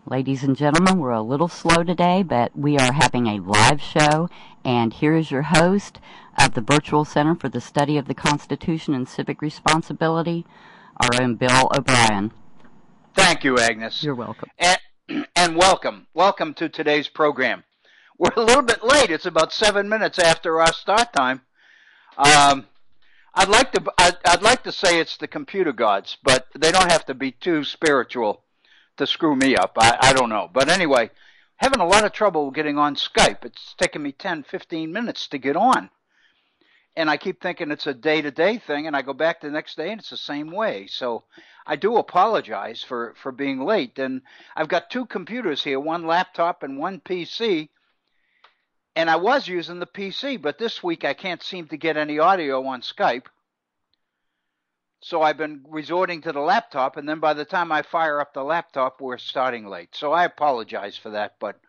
Ladies and gentlemen, we're a little slow today, but we are having a live show, and here is your host of the Virtual Center for the Study of the Constitution and Civic Responsibility, our own Bill Obrien. Thank you, Agnes. You're welcome. And welcome. Welcome to today's program. We're a little bit late. It's about 7 minutes after our start time. I'd like to say it's the computer gods, but they don't have to be too spiritual to screw me up. I don't know. But anyway, having a lot of trouble getting on Skype. It's taken me 10, 15 minutes to get on. And I keep thinking it's a day-to-day thing, and I go back the next day, and it's the same way. So I do apologize for being late. And I've got two computers here, one laptop and one PC. And I was using the PC, but this week I can't seem to get any audio on Skype. So I've been resorting to the laptop, and then by the time I fire up the laptop, we're starting late. So I apologize for that, but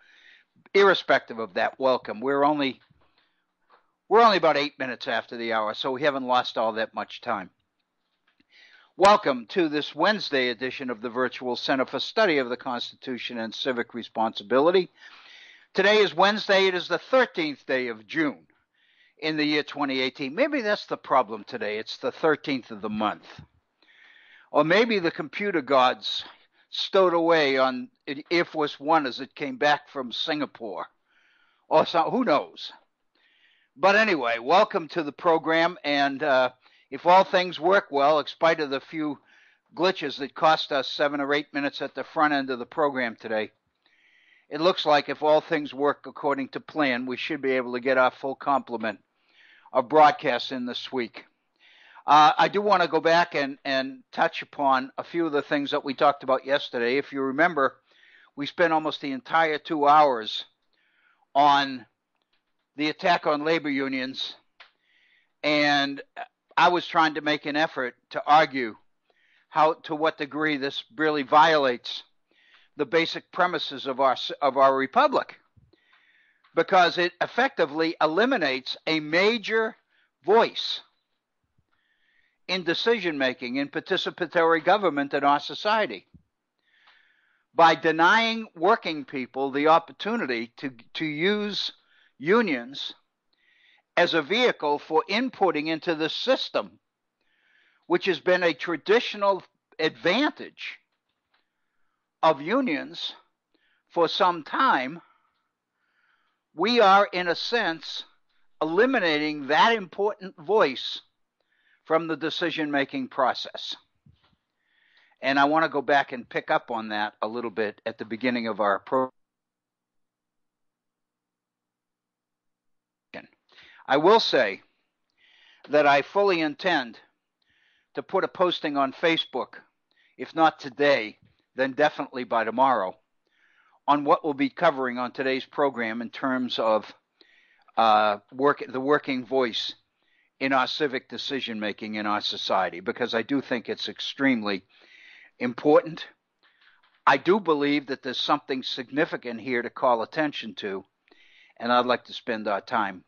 irrespective of that, welcome. We're only about 8 minutes after the hour, so we haven't lost all that much time. Welcome to this Wednesday edition of the Virtual Center for Study of the Constitution and Civic Responsibility. Today is Wednesday. It is the 13th day of June in the year 2018. Maybe that's the problem today. It's the 13th of the month. Or maybe the computer gods stowed away on Air Force One as it came back from Singapore. Or so, who knows? But anyway, welcome to the program. And if all things work well, in spite of the few glitches that cost us 7 or 8 minutes at the front end of the program today, it looks like if all things work according to plan, we should be able to get our full complement of broadcasts in this week. I do want to go back and touch upon a few of the things that we talked about yesterday. If you remember, we spent almost the entire 2 hours on the attack on labor unions, and I was trying to make an effort to argue to what degree this really violates the basic premises of our republic, because it effectively eliminates a major voice in decision-making, in participatory government in our society, by denying working people the opportunity to use unions as a vehicle for inputting into the system, which has been a traditional advantage of unions for some time. We are, in a sense, eliminating that important voice from the decision-making process. And I want to go back and pick up on that a little bit at the beginning of our program. I will say that I fully intend to put a posting on Facebook, if not today, then definitely by tomorrow, on what we'll be covering on today's program in terms of the working voice in our civic decision-making in our society, because I do think it's extremely important. I do believe that there's something significant here to call attention to, and I'd like to spend our time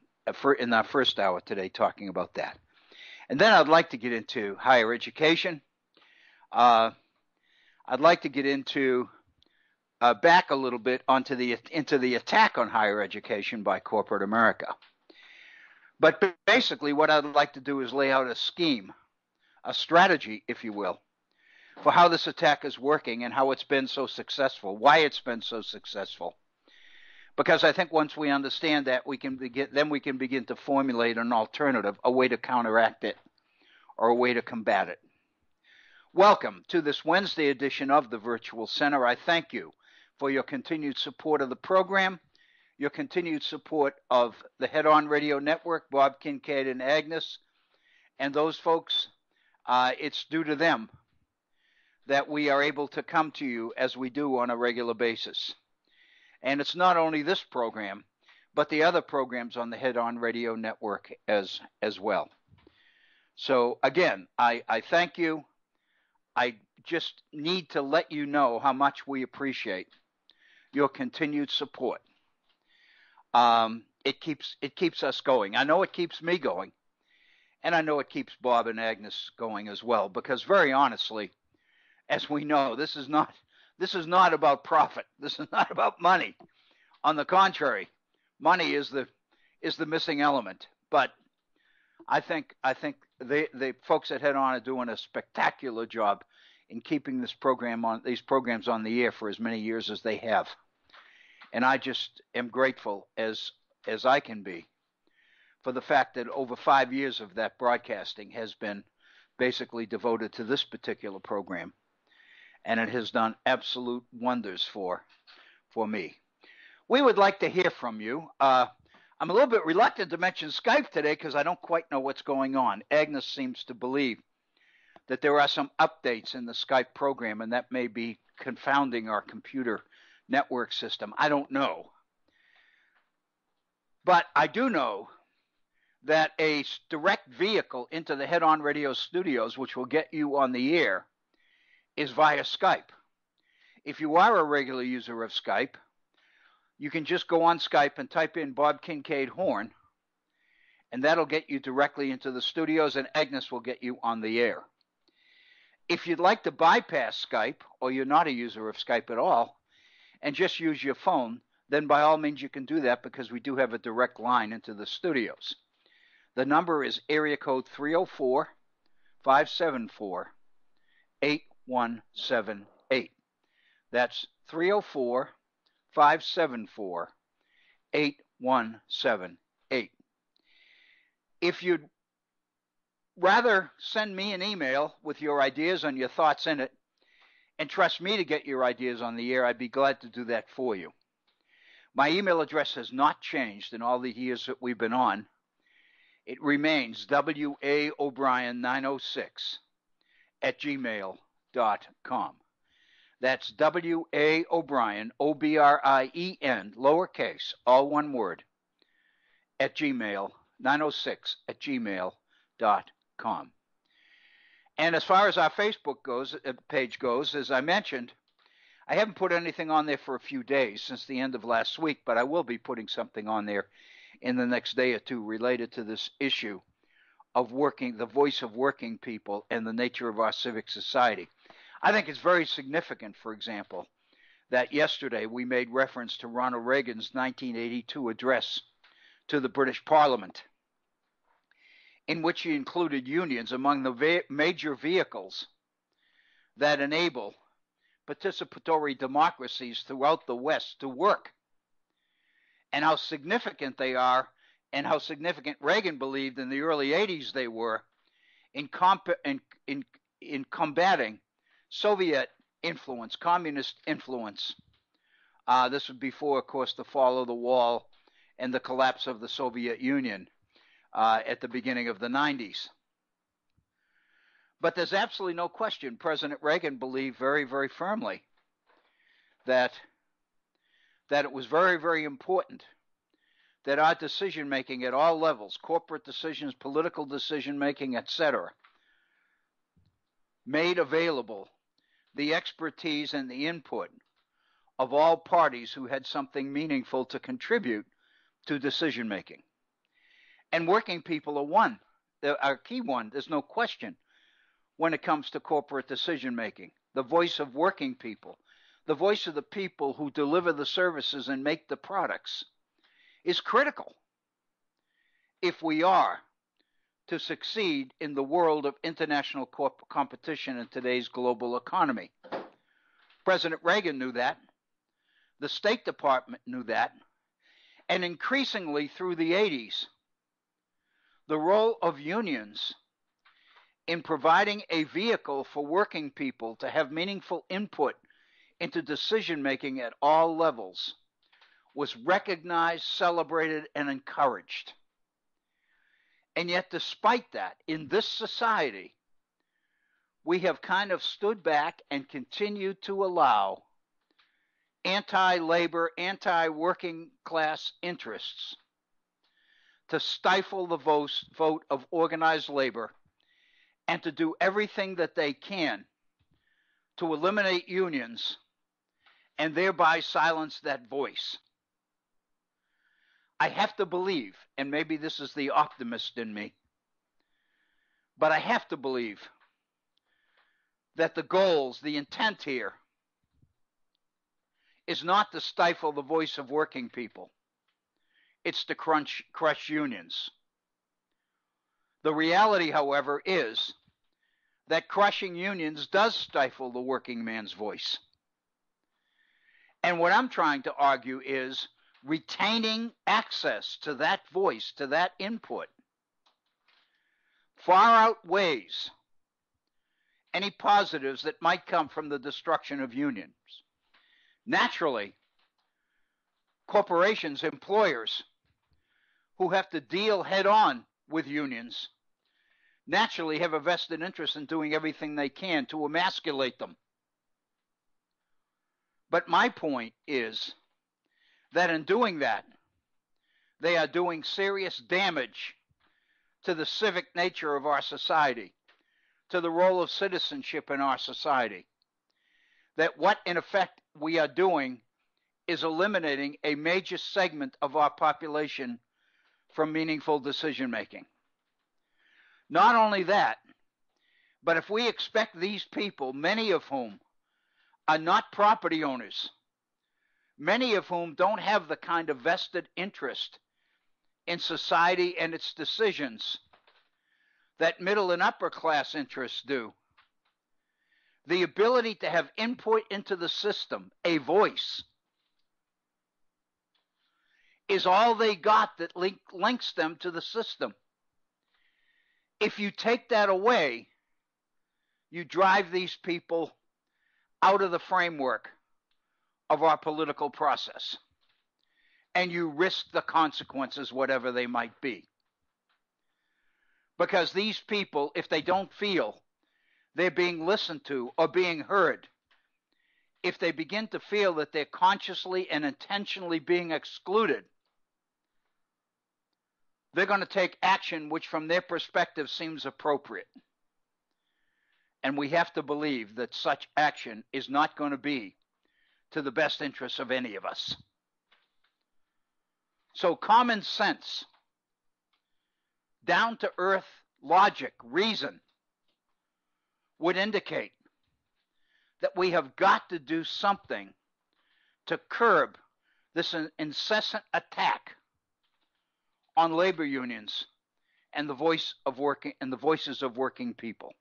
in our first hour today talking about that. And then I'd like to get into higher education. I'd like to get into back a little bit into the attack on higher education by corporate America. But basically what I'd like to do is lay out a scheme, a strategy, if you will, for how this attack is working and how it's been so successful, why it's been so successful. Because I think once we understand that, we can begin to formulate an alternative, a way to counteract it, or a way to combat it. Welcome to this Wednesday edition of the Virtual Center. I thank you for your continued support of the program, your continued support of the Head On Radio Network, Bob Kincaid and Agnes, and those folks. It's due to them that we are able to come to you as we do on a regular basis. And it's not only this program, but the other programs on the Head On Radio Network as well. So again, I thank you. I just need to let you know how much we appreciate your continued support. It keeps us going. I know it keeps me going, and I know it keeps Bob and Agnes going as well, because very honestly, as we know, this is not This is not about profit. This is not about money. On the contrary, money is the missing element. But I think the folks at Head On are doing a spectacular job in keeping these programs on the air for as many years as they have. And I just am grateful as I can be for the fact that over 5 years of that broadcasting has been basically devoted to this particular program. And it has done absolute wonders for me. We would like to hear from you. I'm a little bit reluctant to mention Skype today because I don't quite know what's going on. Agnes seems to believe that there are some updates in the Skype program, and that may be confounding our computer network system. I don't know. But I do know that a direct vehicle into the Head On Radio studios, which will get you on the air, is via Skype. If you are a regular user of Skype, you can just go on Skype and type in Bob Kincaid Horn, and that'll get you directly into the studios, and Agnes will get you on the air. If you'd like to bypass Skype, or you're not a user of Skype at all, and just use your phone, then by all means you can do that because we do have a direct line into the studios. The number is area code 304-574-8178. That's 304-574-8178. If you'd rather send me an email with your ideas and your thoughts in it, and trust me to get your ideas on the air, I'd be glad to do that for you. My email address has not changed in all the years that we've been on. It remains waobrien906@gmail.com. That's waobrien, OBRIEN, lowercase, all one word, @gmail906@gmail.com. And as far as our Facebook page goes, as I mentioned, I haven't put anything on there for a few days since the end of last week, but I will be putting something on there in the next day or two related to this issue of the voice of working people and the nature of our civic society. I think it's very significant, for example, that yesterday we made reference to Ronald Reagan's 1982 address to the British Parliament, in which he included unions among the major vehicles that enable participatory democracies throughout the West to work, and how significant they are, and how significant Reagan believed in the early 80s they were in combating Soviet influence, communist influence. This was before, of course, the fall of the wall and the collapse of the Soviet Union at the beginning of the 90s. But there's absolutely no question President Reagan believed very, very firmly that it was very, very important that our decision-making at all levels, corporate decisions, political decision-making, etc., made available the expertise and the input of all parties who had something meaningful to contribute to decision-making. And working people are one, a key one, there's no question, when it comes to corporate decision-making. The voice of working people, the voice of the people who deliver the services and make the products, is critical if we are to succeed in the world of international competition in today's global economy. President Reagan knew that. The State Department knew that. And increasingly through the 80s, the role of unions in providing a vehicle for working people to have meaningful input into decision-making at all levels was recognized, celebrated, and encouraged. And yet, despite that, in this society, we have kind of stood back and continued to allow anti-labor, anti-working class interests to stifle the vote of organized labor and to do everything that they can to eliminate unions and thereby silence that voice. I have to believe, and maybe this is the optimist in me, but I have to believe that the goals, the intent here, is not to stifle the voice of working people. It's to crush unions. The reality, however, is that crushing unions does stifle the working man's voice. And what I'm trying to argue is retaining access to that voice, to that input, far outweighs any positives that might come from the destruction of unions. Naturally, corporations, employers who have to deal head on with unions naturally have a vested interest in doing everything they can to emasculate them. But my point is that in doing that, they are doing serious damage to the civic nature of our society, to the role of citizenship in our society. That what in effect we are doing is eliminating a major segment of our population from meaningful decision making. Not only that, but if we expect these people, many of whom are not property owners, many of whom don't have the kind of vested interest in society and its decisions that middle and upper class interests do, the ability to have input into the system, a voice, is all they got that links them to the system. If you take that away, you drive these people out of the framework of our political process, and you risk the consequences, whatever they might be. Because these people, if they don't feel they're being listened to or being heard, if they begin to feel that they're consciously and intentionally being excluded, they're going to take action which from their perspective seems appropriate. And we have to believe that such action is not going to be to the best interests of any of us. So common sense, down to earth logic, reason, would indicate that we have got to do something to curb this incessant attack on labor unions and the voices of working people.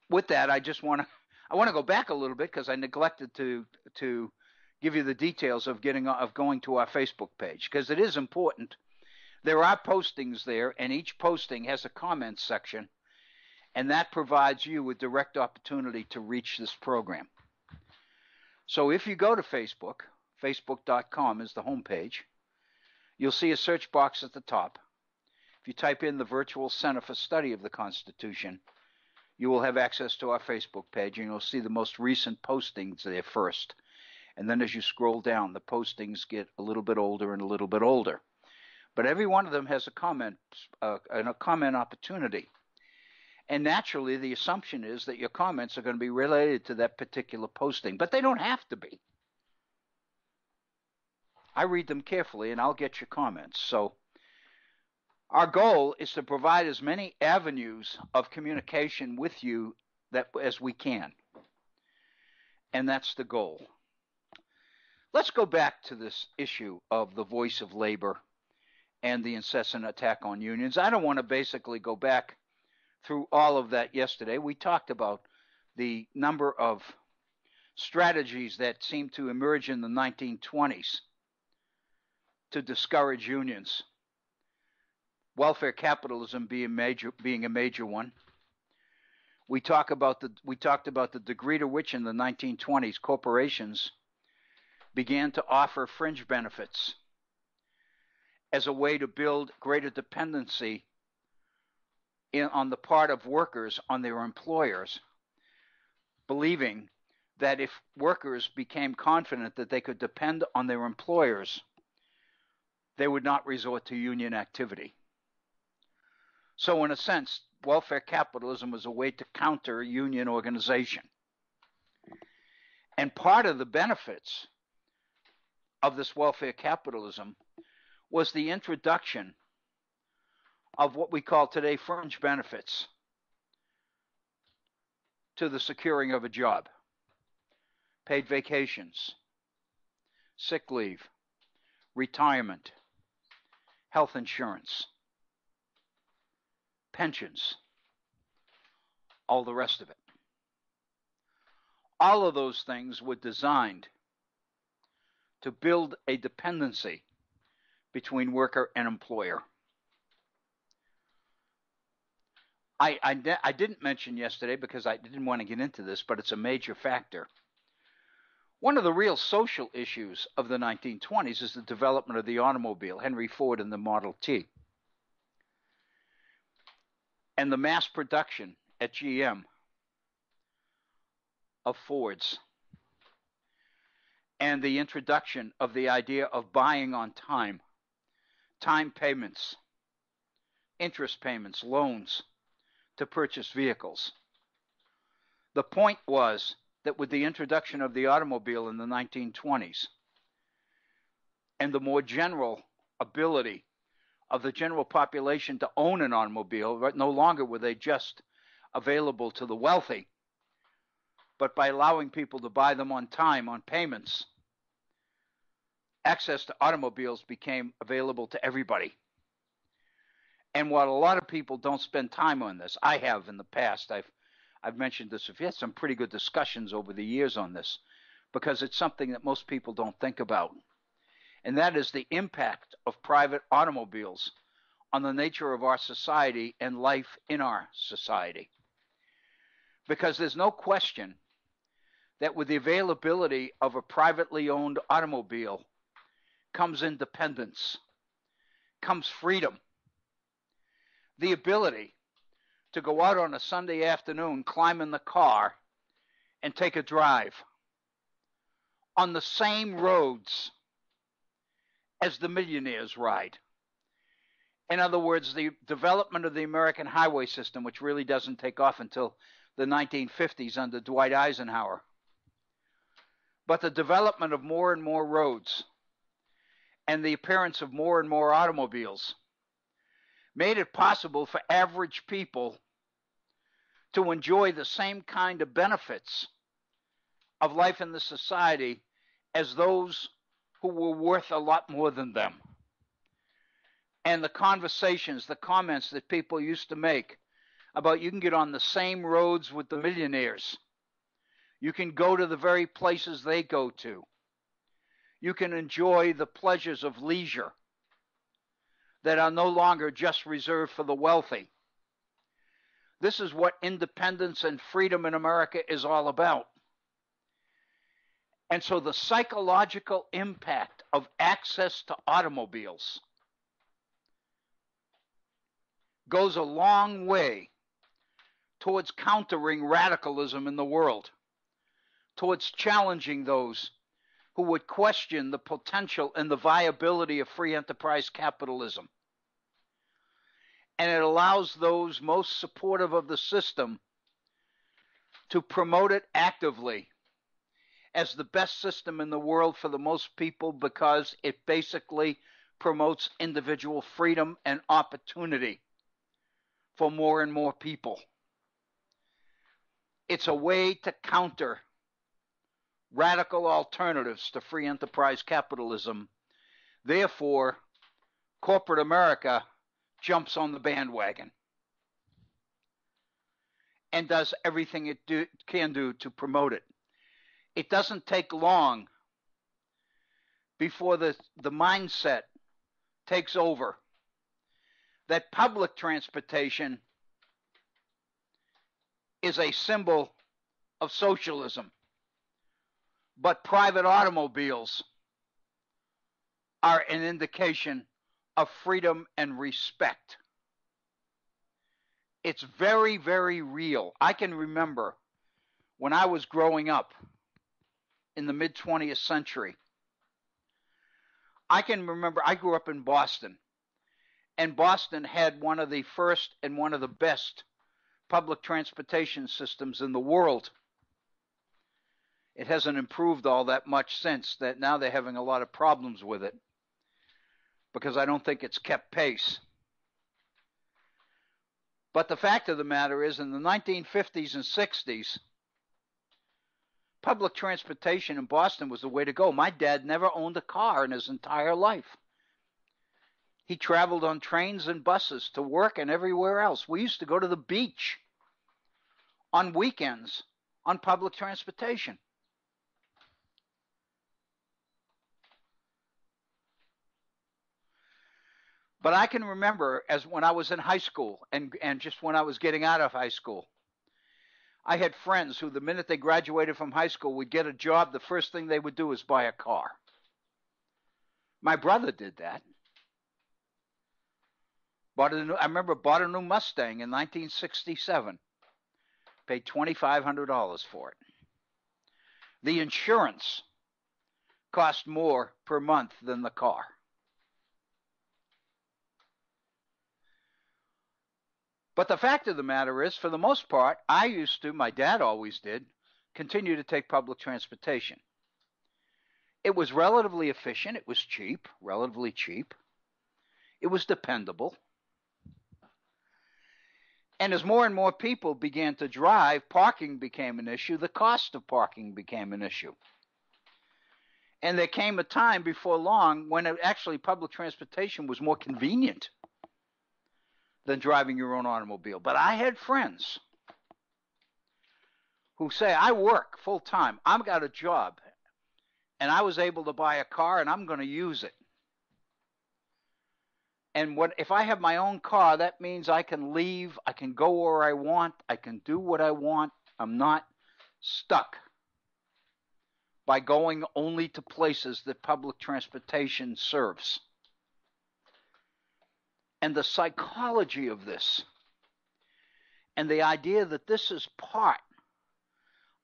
With that, I want to go back a little bit because I neglected to give you the details of going to our Facebook page, because it is important. There are postings there, and each posting has a comment section, and that provides you with direct opportunity to reach this program. So if you go to Facebook, facebook.com is the homepage, you'll see a search box at the top. If you type in the Virtual Center for Study of the Constitution, you will have access to our Facebook page, and you'll see the most recent postings there first. And then as you scroll down, the postings get a little bit older and a little bit older. But every one of them has a comment opportunity. And naturally, the assumption is that your comments are going to be related to that particular posting, but they don't have to be. I read them carefully, and I'll get your comments. So our goal is to provide as many avenues of communication with you as we can. And that's the goal. Let's go back to this issue of the voice of labor and the incessant attack on unions. I don't want to basically go back through all of that yesterday. We talked about the number of strategies that seemed to emerge in the 1920s to discourage unions. Welfare capitalism being a major one. We talked about the degree to which in the 1920s corporations began to offer fringe benefits as a way to build greater dependency on the part of workers on their employers, believing that if workers became confident that they could depend on their employers, they would not resort to union activity. So in a sense, welfare capitalism was a way to counter union organization. And part of the benefits of this welfare capitalism was the introduction of what we call today fringe benefits to the securing of a job. paid vacations, sick leave, retirement, health insurance, pensions, all the rest of it. All of those things were designed to build a dependency between worker and employer. I didn't mention yesterday because I didn't want to get into this, but it's a major factor. One of the real social issues of the 1920s is the development of the automobile, Henry Ford and the Model T, and the mass production at GM of Fords, and the introduction of the idea of buying on time payments, interest payments, loans to purchase vehicles. The point was that with the introduction of the automobile in the 1920s and the more general ability of the general population to own an automobile, no longer were they just available to the wealthy, but by allowing people to buy them on time, on payments, access to automobiles became available to everybody. And while a lot of people don't spend time on this, I have in the past, I've mentioned this, we've had some pretty good discussions over the years on this, because it's something that most people don't think about. And that is the impact of private automobiles on the nature of our society and life in our society. Because there's no question that with the availability of a privately owned automobile comes independence, comes freedom, the ability to go out on a Sunday afternoon, climb in the car, and take a drive on the same roads as the millionaires ride. In other words, the development of the American highway system, which really doesn't take off until the 1950s under Dwight Eisenhower, but the development of more and more roads and the appearance of more and more automobiles made it possible for average people to enjoy the same kind of benefits of life in the society as those who were worth a lot more than them. And the conversations, the comments that people used to make about you can get on the same roads with the millionaires. You can go to the very places they go to. You can enjoy the pleasures of leisure that are no longer just reserved for the wealthy. This is what independence and freedom in America is all about. And so the psychological impact of access to automobiles goes a long way towards countering radicalism in the world, towards challenging those who would question the potential and the viability of free enterprise capitalism. And it allows those most supportive of the system to promote it actively as the best system in the world for the most people, because it basically promotes individual freedom and opportunity for more and more people. It's a way to counter radical alternatives to free enterprise capitalism. Therefore, corporate America jumps on the bandwagon and does everything it can do to promote it. It doesn't take long before the mindset takes over that public transportation is a symbol of socialism, but private automobiles are an indication of freedom and respect. It's very, very real. I can remember when I was growing up in the mid-20th century. I can remember I grew up in Boston, and Boston had one of the first and one of the best public transportation systems in the world. It hasn't improved all that much since that. Now they're having a lot of problems with it because I don't think it's kept pace. But the fact of the matter is, in the 1950s and 60s, public transportation in Boston was the way to go. My dad never owned a car in his entire life. He traveled on trains and buses to work and everywhere else. We used to go to the beach on weekends on public transportation. But I can remember as when I was in high school and just when I was getting out of high school, I had friends who the minute they graduated from high school would get a job, the first thing they would do is buy a car. My brother did that. I remember bought a new Mustang in 1967. Paid $2,500 for it. The insurance cost more per month than the car. But the fact of the matter is, for the most part, my dad always did, continue to take public transportation. It was relatively efficient. It was cheap, relatively cheap. It was dependable. And as more and more people began to drive, parking became an issue. The cost of parking became an issue. And there came a time before long when actually public transportation was more convenient than driving your own automobile. But I had friends who say, I work full time. I've got a job. And I was able to buy a car and I'm going to use it. And if I have my own car, that means I can leave, I can go where I want, I can do what I want. I'm not stuck by going only to places that public transportation serves. And the psychology of this, and the idea that this is part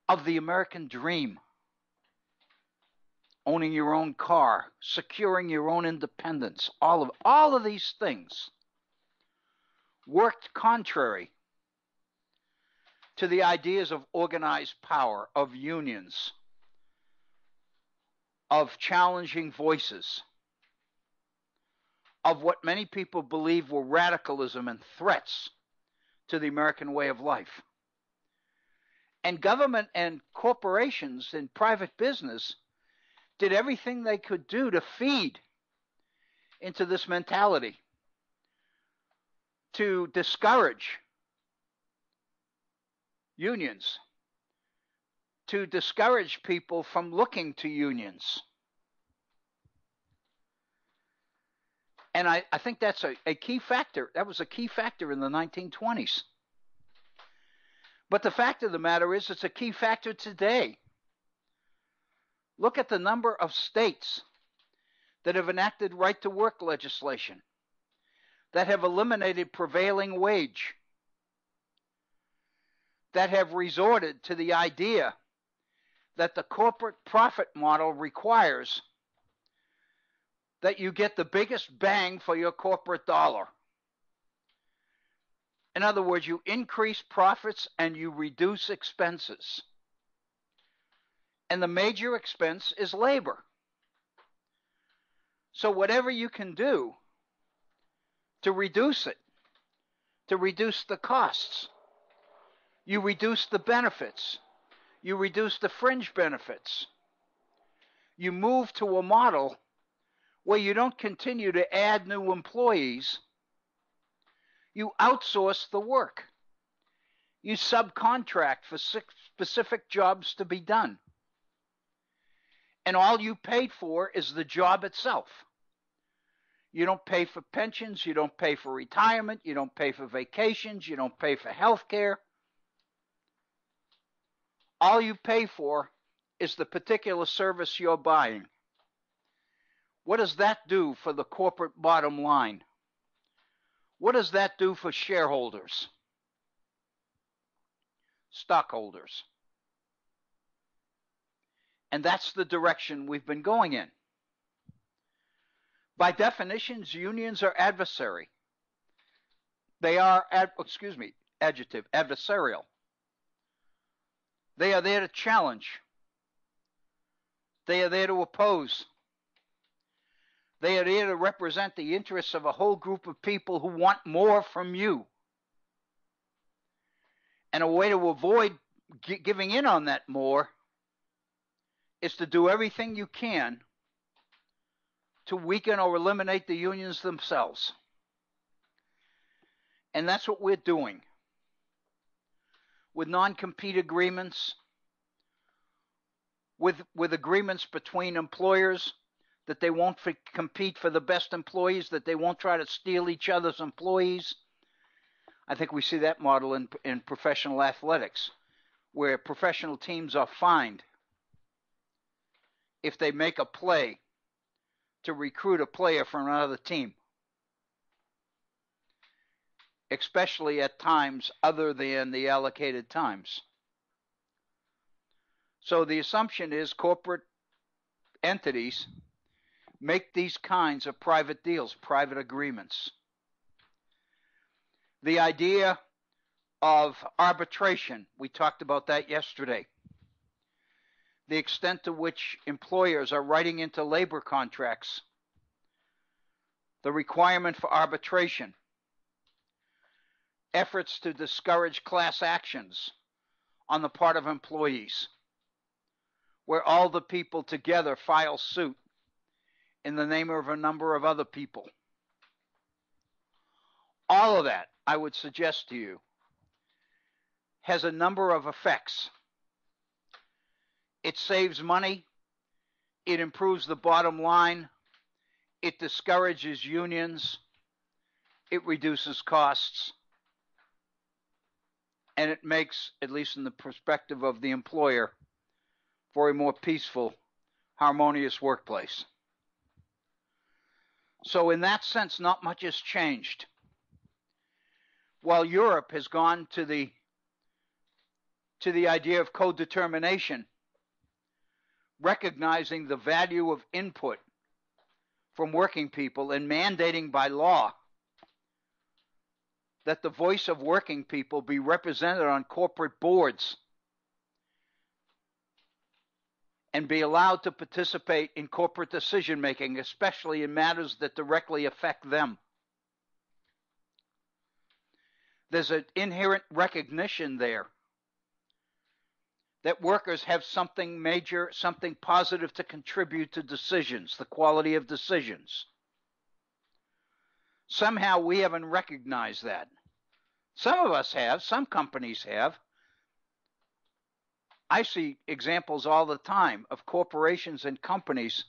of the American dream, owning your own car, securing your own independence, all of these things worked contrary to the ideas of organized power, of unions, of challenging voices, of what many people believe were radicalism and threats to the American way of life. And government and corporations and private business did everything they could do to feed into this mentality, to discourage unions, to discourage people from looking to unions. And I think that's a key factor. That was a key factor in the 1920s. But the fact of the matter is, it's a key factor today. Look at the number of states that have enacted right-to-work legislation, that have eliminated prevailing wage, that have resorted to the idea that the corporate profit model requires that you get the biggest bang for your corporate dollar. In other words, you increase profits and you reduce expenses. And the major expense is labor. So whatever you can do to reduce it, to reduce the costs, you reduce the benefits, you reduce the fringe benefits. You move to a model where you don't continue to add new employees. You outsource the work. You subcontract for specific jobs to be done. And all you paid for is the job itself. You don't pay for pensions, you don't pay for retirement, you don't pay for vacations, you don't pay for health care. All you pay for is the particular service you're buying. What does that do for the corporate bottom line? What does that do for shareholders? Stockholders? And that's the direction we've been going in. By definitions, unions are adversary. They are, adjective, adversarial. They are there to challenge. They are there to oppose. They are there to represent the interests of a whole group of people who want more from you. And a way to avoid giving in on that more is to do everything you can to weaken or eliminate the unions themselves. And that's what we're doing with non-compete agreements, with agreements between employers that they won't compete for the best employees, that they won't try to steal each other's employees. I think we see that model in professional athletics, where professional teams are fined if they make a play to recruit a player from another team, especially at times other than the allocated times. So the assumption is corporate entities make these kinds of private deals, private agreements. The idea of arbitration, we talked about that yesterday. The extent to which employers are writing into labor contracts the requirement for arbitration, efforts to discourage class actions on the part of employees, where all the people together file suit in the name of a number of other people. All of that, I would suggest to you, has a number of effects. It saves money, it improves the bottom line, it discourages unions, it reduces costs, and it makes, at least in the perspective of the employer, for a more peaceful, harmonious workplace. So in that sense, not much has changed. While Europe has gone to the idea of co-determination, recognizing the value of input from working people and mandating by law that the voice of working people be represented on corporate boards and be allowed to participate in corporate decision-making, especially in matters that directly affect them. There's an inherent recognition there that workers have something major, something positive to contribute to decisions, the quality of decisions. Somehow we haven't recognized that. Some of us have, some companies have. I see examples all the time of corporations and companies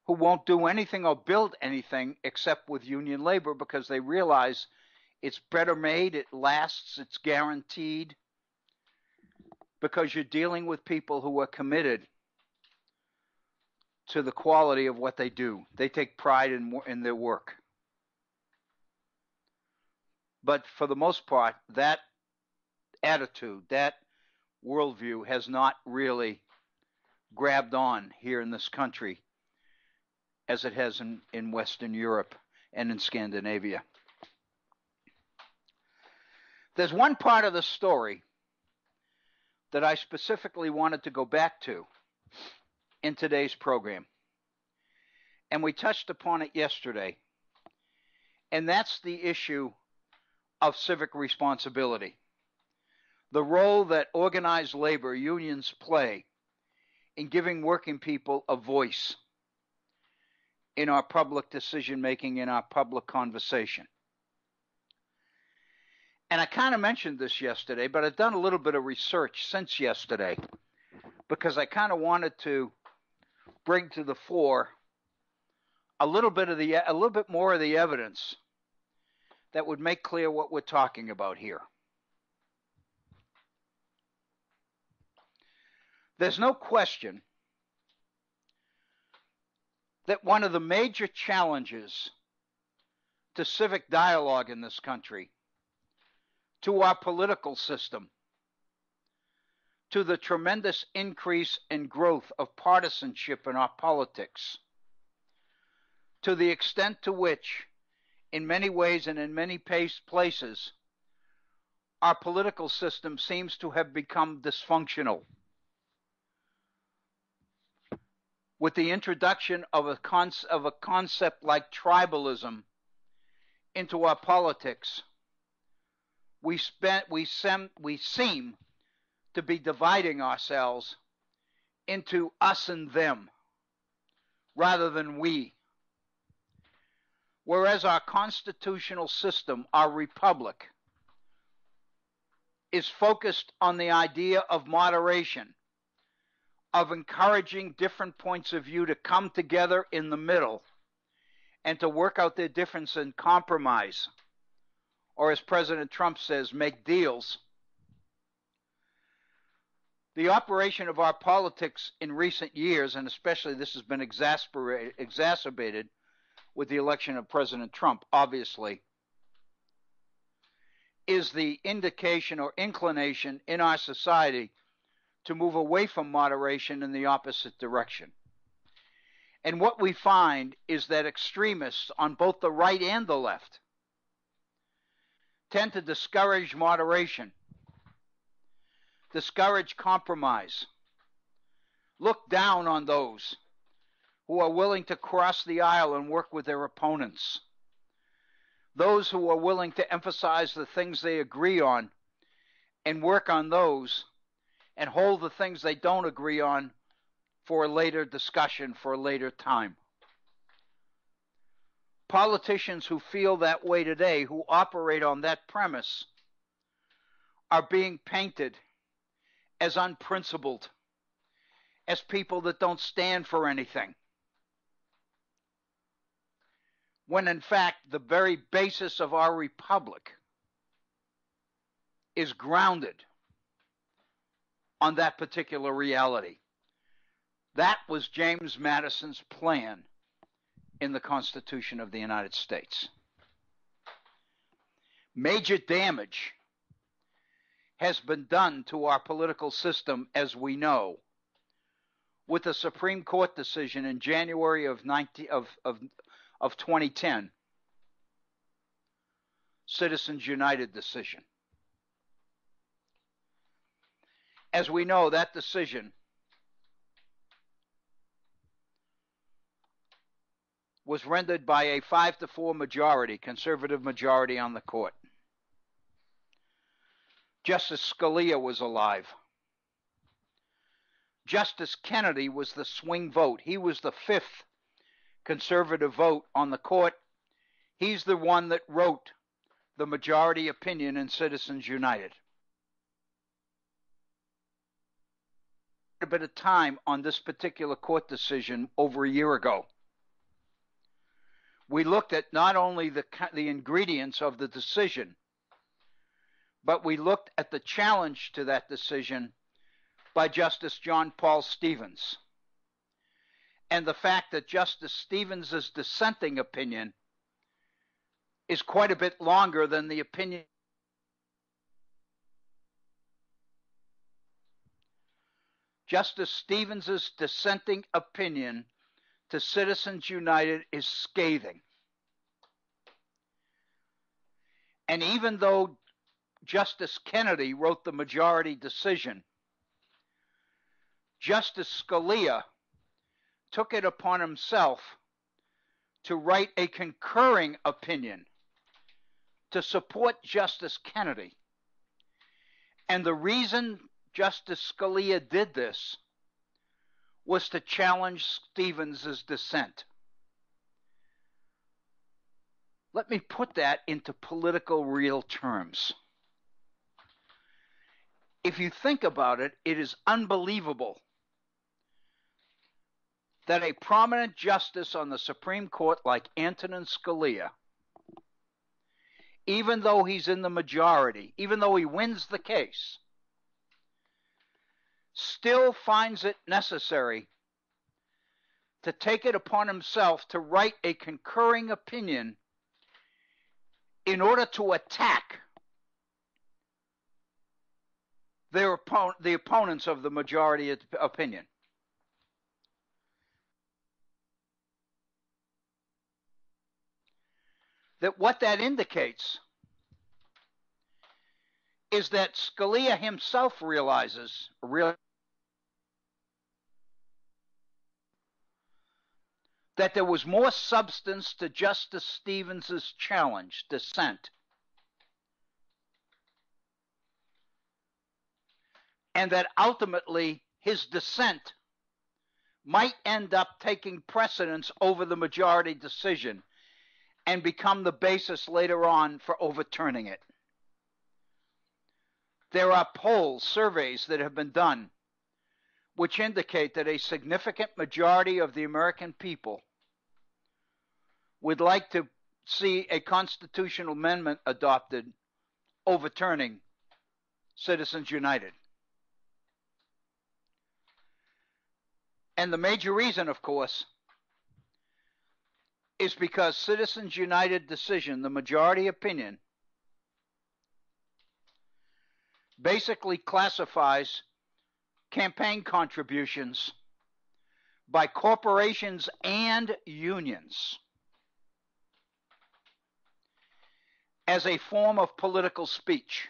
who won't do anything or build anything except with union labor because they realize it's better made, it lasts, it's guaranteed, because you're dealing with people who are committed to the quality of what they do. They take pride in their work. But for the most part, that attitude, that worldview has not really grabbed on here in this country as it has in Western Europe and in Scandinavia. There's one part of the story that I specifically wanted to go back to in today's program, and we touched upon it yesterday, and that's the issue of civic responsibility. The role that organized labor unions play in giving working people a voice in our public decision-making, in our public conversation. And I kind of mentioned this yesterday, but I've done a little bit of research since yesterday because I kind of wanted to bring to the fore a little bit more of the evidence that would make clear what we're talking about here. There's no question that one of the major challenges to civic dialogue in this country, to our political system, to the tremendous increase in growth of partisanship in our politics, to the extent to which, in many ways and in many places, our political system seems to have become dysfunctional. With the introduction of a concept like tribalism into our politics, we seem to be dividing ourselves into us and them rather than we. Whereas our constitutional system, our republic, is focused on the idea of moderation, of encouraging different points of view to come together in the middle and to work out their difference and compromise, or as President Trump says, make deals. The operation of our politics in recent years, and especially this has been exacerbated with the election of President Trump, obviously, is the indication or inclination in our society to move away from moderation in the opposite direction. And what we find is that extremists on both the right and the left tend to discourage moderation, discourage compromise, look down on those who are willing to cross the aisle and work with their opponents, those who are willing to emphasize the things they agree on and work on those and hold the things they don't agree on for a later discussion, for a later time. Politicians who feel that way today, who operate on that premise, are being painted as unprincipled, as people that don't stand for anything, when in fact the very basis of our republic is grounded on that particular reality. That was James Madison's plan in the Constitution of the United States. Major damage has been done to our political system, as we know, with the Supreme Court decision in January of 2010, Citizens United decision. As we know, that decision was rendered by a 5-4 majority, conservative majority on the court. Justice Scalia was alive. Justice Kennedy was the swing vote. He was the 5th conservative vote on the court. He's the one that wrote the majority opinion in Citizens United. A bit of time on this particular court decision over a year ago. We looked at not only the ingredients of the decision, but we looked at the challenge to that decision by Justice John Paul Stevens, and the fact that Justice Stevens' dissenting opinion is quite a bit longer than the opinion. Justice Stevens' dissenting opinion to Citizens United is scathing. And even though Justice Kennedy wrote the majority decision, Justice Scalia took it upon himself to write a concurring opinion to support Justice Kennedy. And the reason Justice Scalia did this was to challenge Stevens' dissent. Let me put that into political real terms. If you think about it, it is unbelievable that a prominent justice on the Supreme Court like Antonin Scalia, even though he's in the majority, even though he wins the case, still finds it necessary to take it upon himself to write a concurring opinion in order to attack the opponents of the majority opinion. That what that indicates is that Scalia himself realizes that there was more substance to Justice Stevens' challenge, dissent, and that ultimately his dissent might end up taking precedence over the majority decision and become the basis later on for overturning it. There are polls, surveys that have been done which indicate that a significant majority of the American people would like to see a constitutional amendment adopted overturning Citizens United. And the major reason, of course, is because Citizens United decision, the majority opinion, basically classifies campaign contributions by corporations and unions as a form of political speech.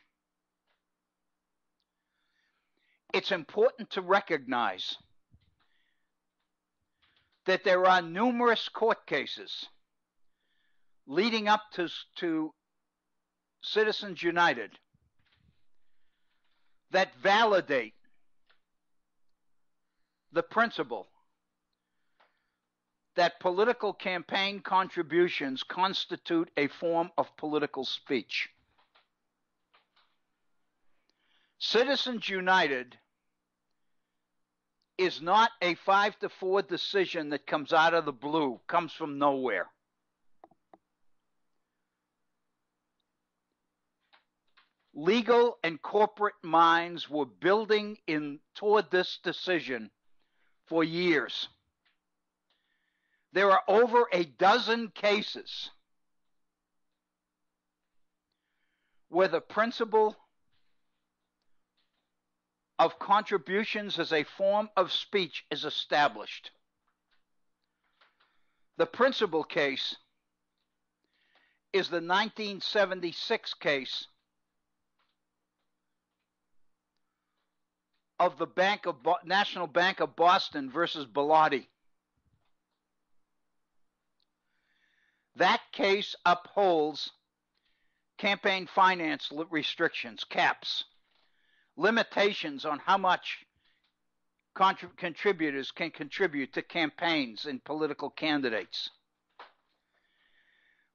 It's important to recognize that there are numerous court cases leading up to Citizens United that validate the principle that political campaign contributions constitute a form of political speech. Citizens United is not a 5-4 decision that comes out of the blue, comes from nowhere. Legal and corporate minds were building toward this decision for years. There are over a dozen cases where the principle of contributions as a form of speech is established. The principal case is the 1976 case of the National Bank of Boston versus Bellotti. That case upholds campaign finance restrictions, caps, limitations on how much contributors can contribute to campaigns and political candidates.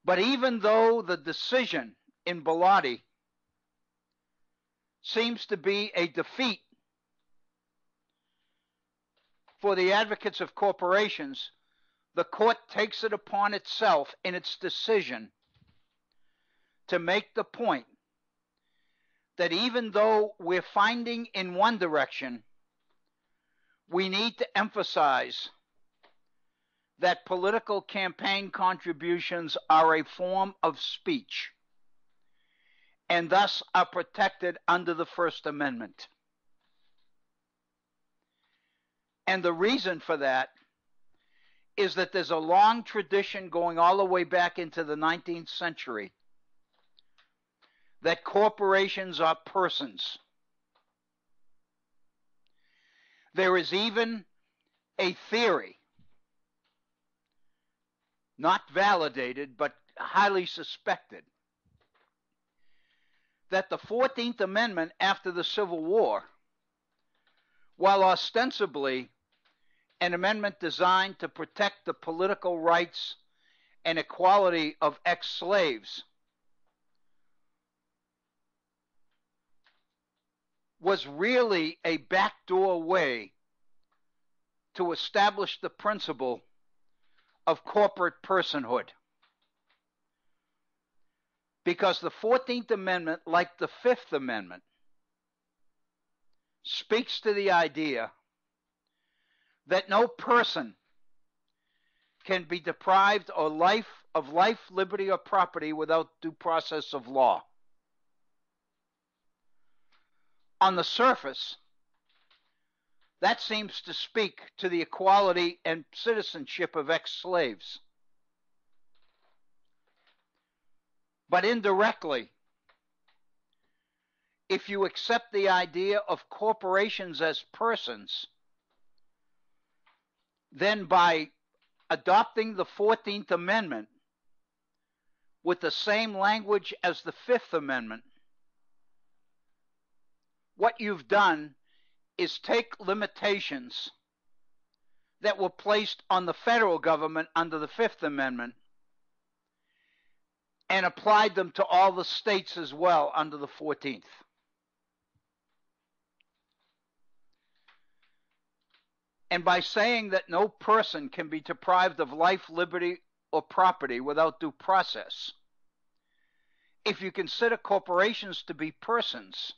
But even though the decision in Bellotti seems to be a defeat for the advocates of corporations, the court takes it upon itself in its decision to make the point that even though we're finding in one direction, we need to emphasize that political campaign contributions are a form of speech and thus are protected under the First Amendment. And the reason for that is that there's a long tradition going all the way back into the 19th century that corporations are persons. There is even a theory, not validated but highly suspected, that the 14th Amendment after the Civil War, while ostensibly an amendment designed to protect the political rights and equality of ex-slaves, was really a backdoor way to establish the principle of corporate personhood. Because the 14th Amendment, like the 5th Amendment, speaks to the idea that no person can be deprived of life, liberty, or property without due process of law. On the surface, that seems to speak to the equality and citizenship of ex-slaves. But indirectly, if you accept the idea of corporations as persons, then by adopting the 14th Amendment with the same language as the 5th Amendment, what you've done is take limitations that were placed on the federal government under the Fifth Amendment and applied them to all the states as well under the 14th. And by saying that no person can be deprived of life, liberty, or property without due process, if you consider corporations to be persons,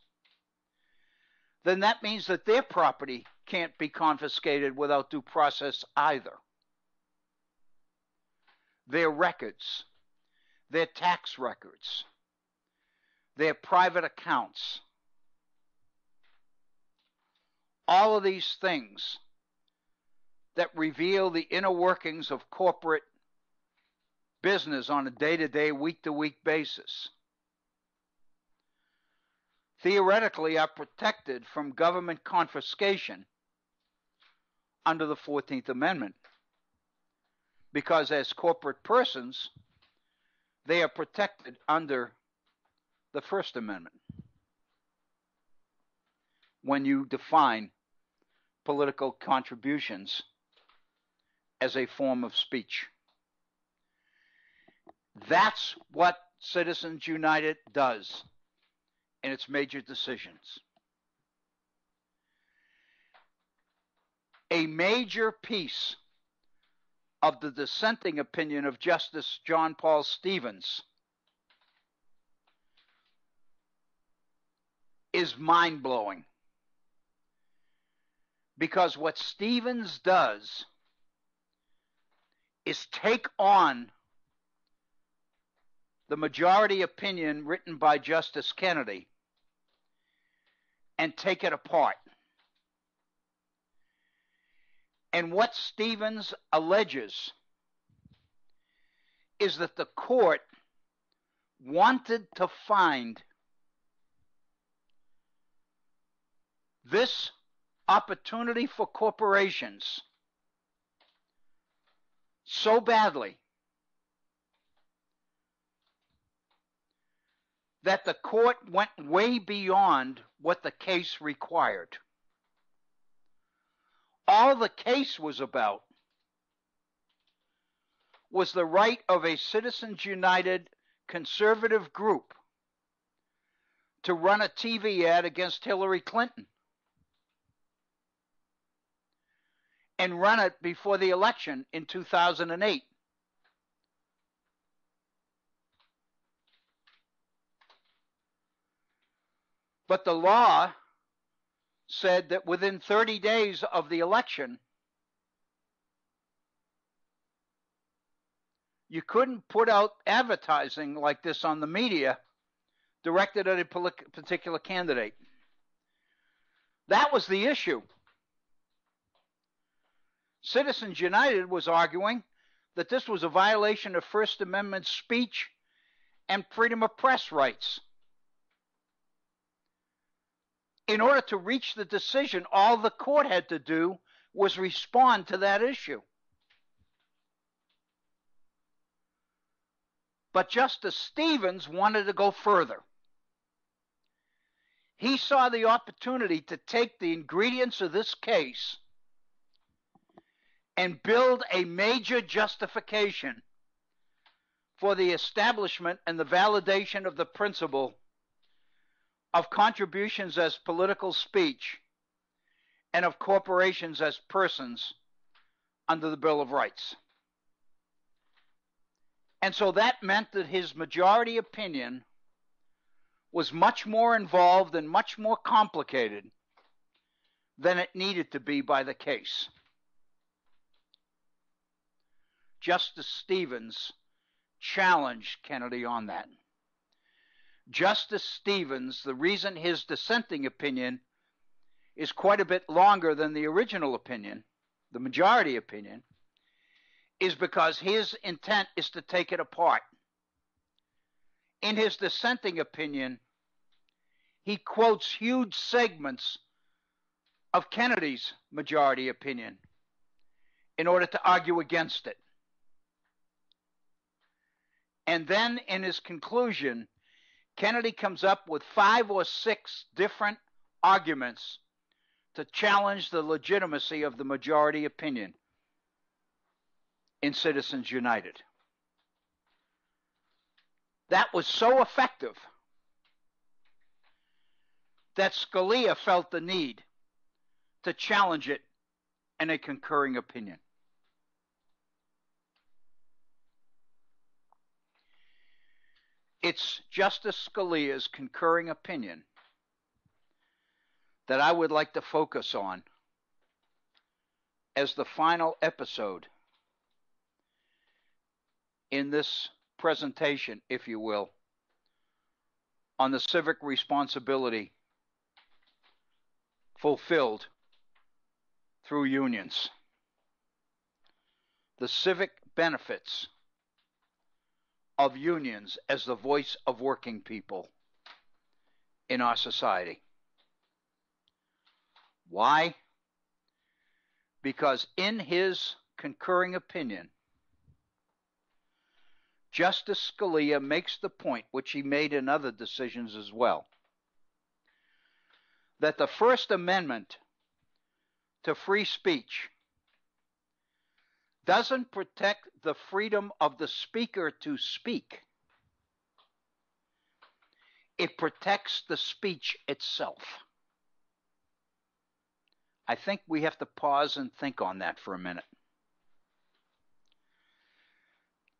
then that means that their property can't be confiscated without due process either. Their records, their tax records, their private accounts, all of these things that reveal the inner workings of corporate business on a day-to-day, week-to-week basis, theoretically are protected from government confiscation under the 14th Amendment, because as corporate persons, they are protected under the First Amendment when you define political contributions as a form of speech. That's what Citizens United does in its major decisions. A major piece of the dissenting opinion of Justice John Paul Stevens is mind-blowing, because what Stevens does is take on the majority opinion written by Justice Kennedy and take it apart. And what Stevens alleges is that the court wanted to find this opportunity for corporations so badly that the court went way beyond what the case required. All the case was about was the right of a Citizens United conservative group to run a TV ad against Hillary Clinton and run it before the election in 2008. But the law said that within 30 days of the election, you couldn't put out advertising like this on the media directed at a particular candidate. That was the issue. Citizens United was arguing that this was a violation of First Amendment speech and freedom of press rights. In order to reach the decision, all the court had to do was respond to that issue. But Justice Stevens wanted to go further. He saw the opportunity to take the ingredients of this case and build a major justification for the establishment and the validation of the principle of contributions as political speech and of corporations as persons under the Bill of Rights. And so that meant that his majority opinion was much more involved and much more complicated than it needed to be by the case. Justice Stevens challenged Kennedy on that. Justice Stevens, the reason his dissenting opinion is quite a bit longer than the original opinion, the majority opinion, is because his intent is to take it apart. In his dissenting opinion, he quotes huge segments of Kennedy's majority opinion in order to argue against it. And then in his conclusion, Kennedy comes up with 5 or 6 different arguments to challenge the legitimacy of the majority opinion. in Citizens United. That was so effective that Scalia felt the need to challenge it in a concurring opinion. It's Justice Scalia's concurring opinion that I would like to focus on as the final episode in this presentation, if you will, on the civic responsibility fulfilled through unions. The civic benefits of unions as the voice of working people in our society. Why? Because in his concurring opinion, Justice Scalia makes the point, which he made in other decisions as well, that the First Amendment to free speech doesn't protect the freedom of the speaker to speak. It protects the speech itself. I think we have to pause and think on that for a minute.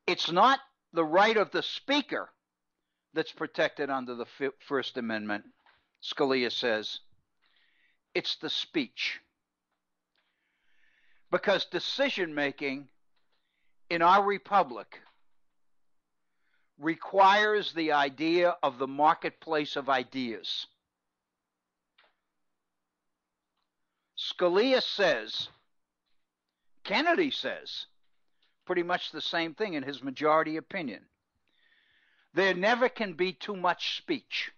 It's not the right of the speaker that's protected under the First Amendment, Scalia says. It's the speech. Because decision-making in our republic requires the idea of the marketplace of ideas. Scalia says, Kennedy says, pretty much the same thing in his majority opinion. There never can be too much speech.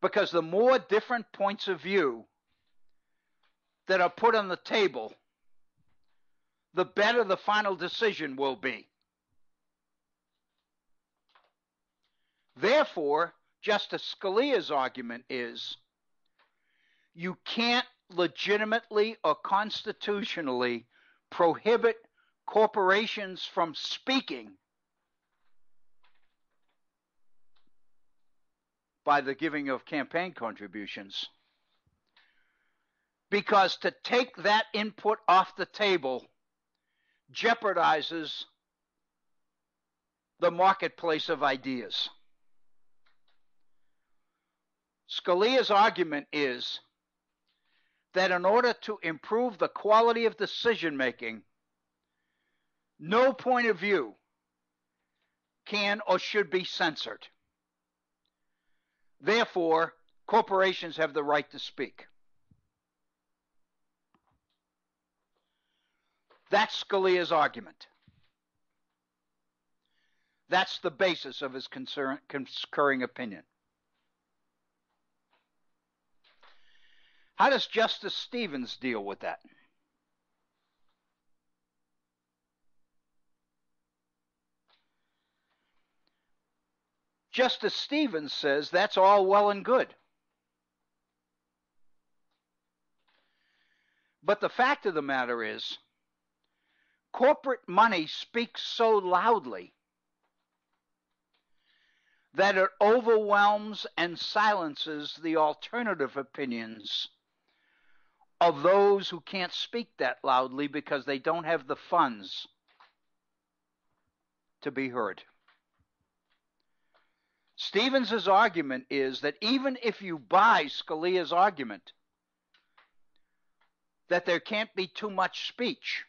Because the more different points of view that are put on the table, the better the final decision will be. Therefore, Justice Scalia's argument is, you can't legitimately or constitutionally prohibit corporations from speaking by the giving of campaign contributions, because to take that input off the table jeopardizes the marketplace of ideas. Scalia's argument is that in order to improve the quality of decision-making, no point of view can or should be censored. Therefore, corporations have the right to speak. That's Scalia's argument. That's the basis of his concurring opinion. How does Justice Stevens deal with that? Justice Stevens says that's all well and good. But the fact of the matter is, corporate money speaks so loudly that it overwhelms and silences the alternative opinions of those who can't speak that loudly because they don't have the funds to be heard. Stevens's argument is that even if you buy Scalia's argument that there can't be too much speech,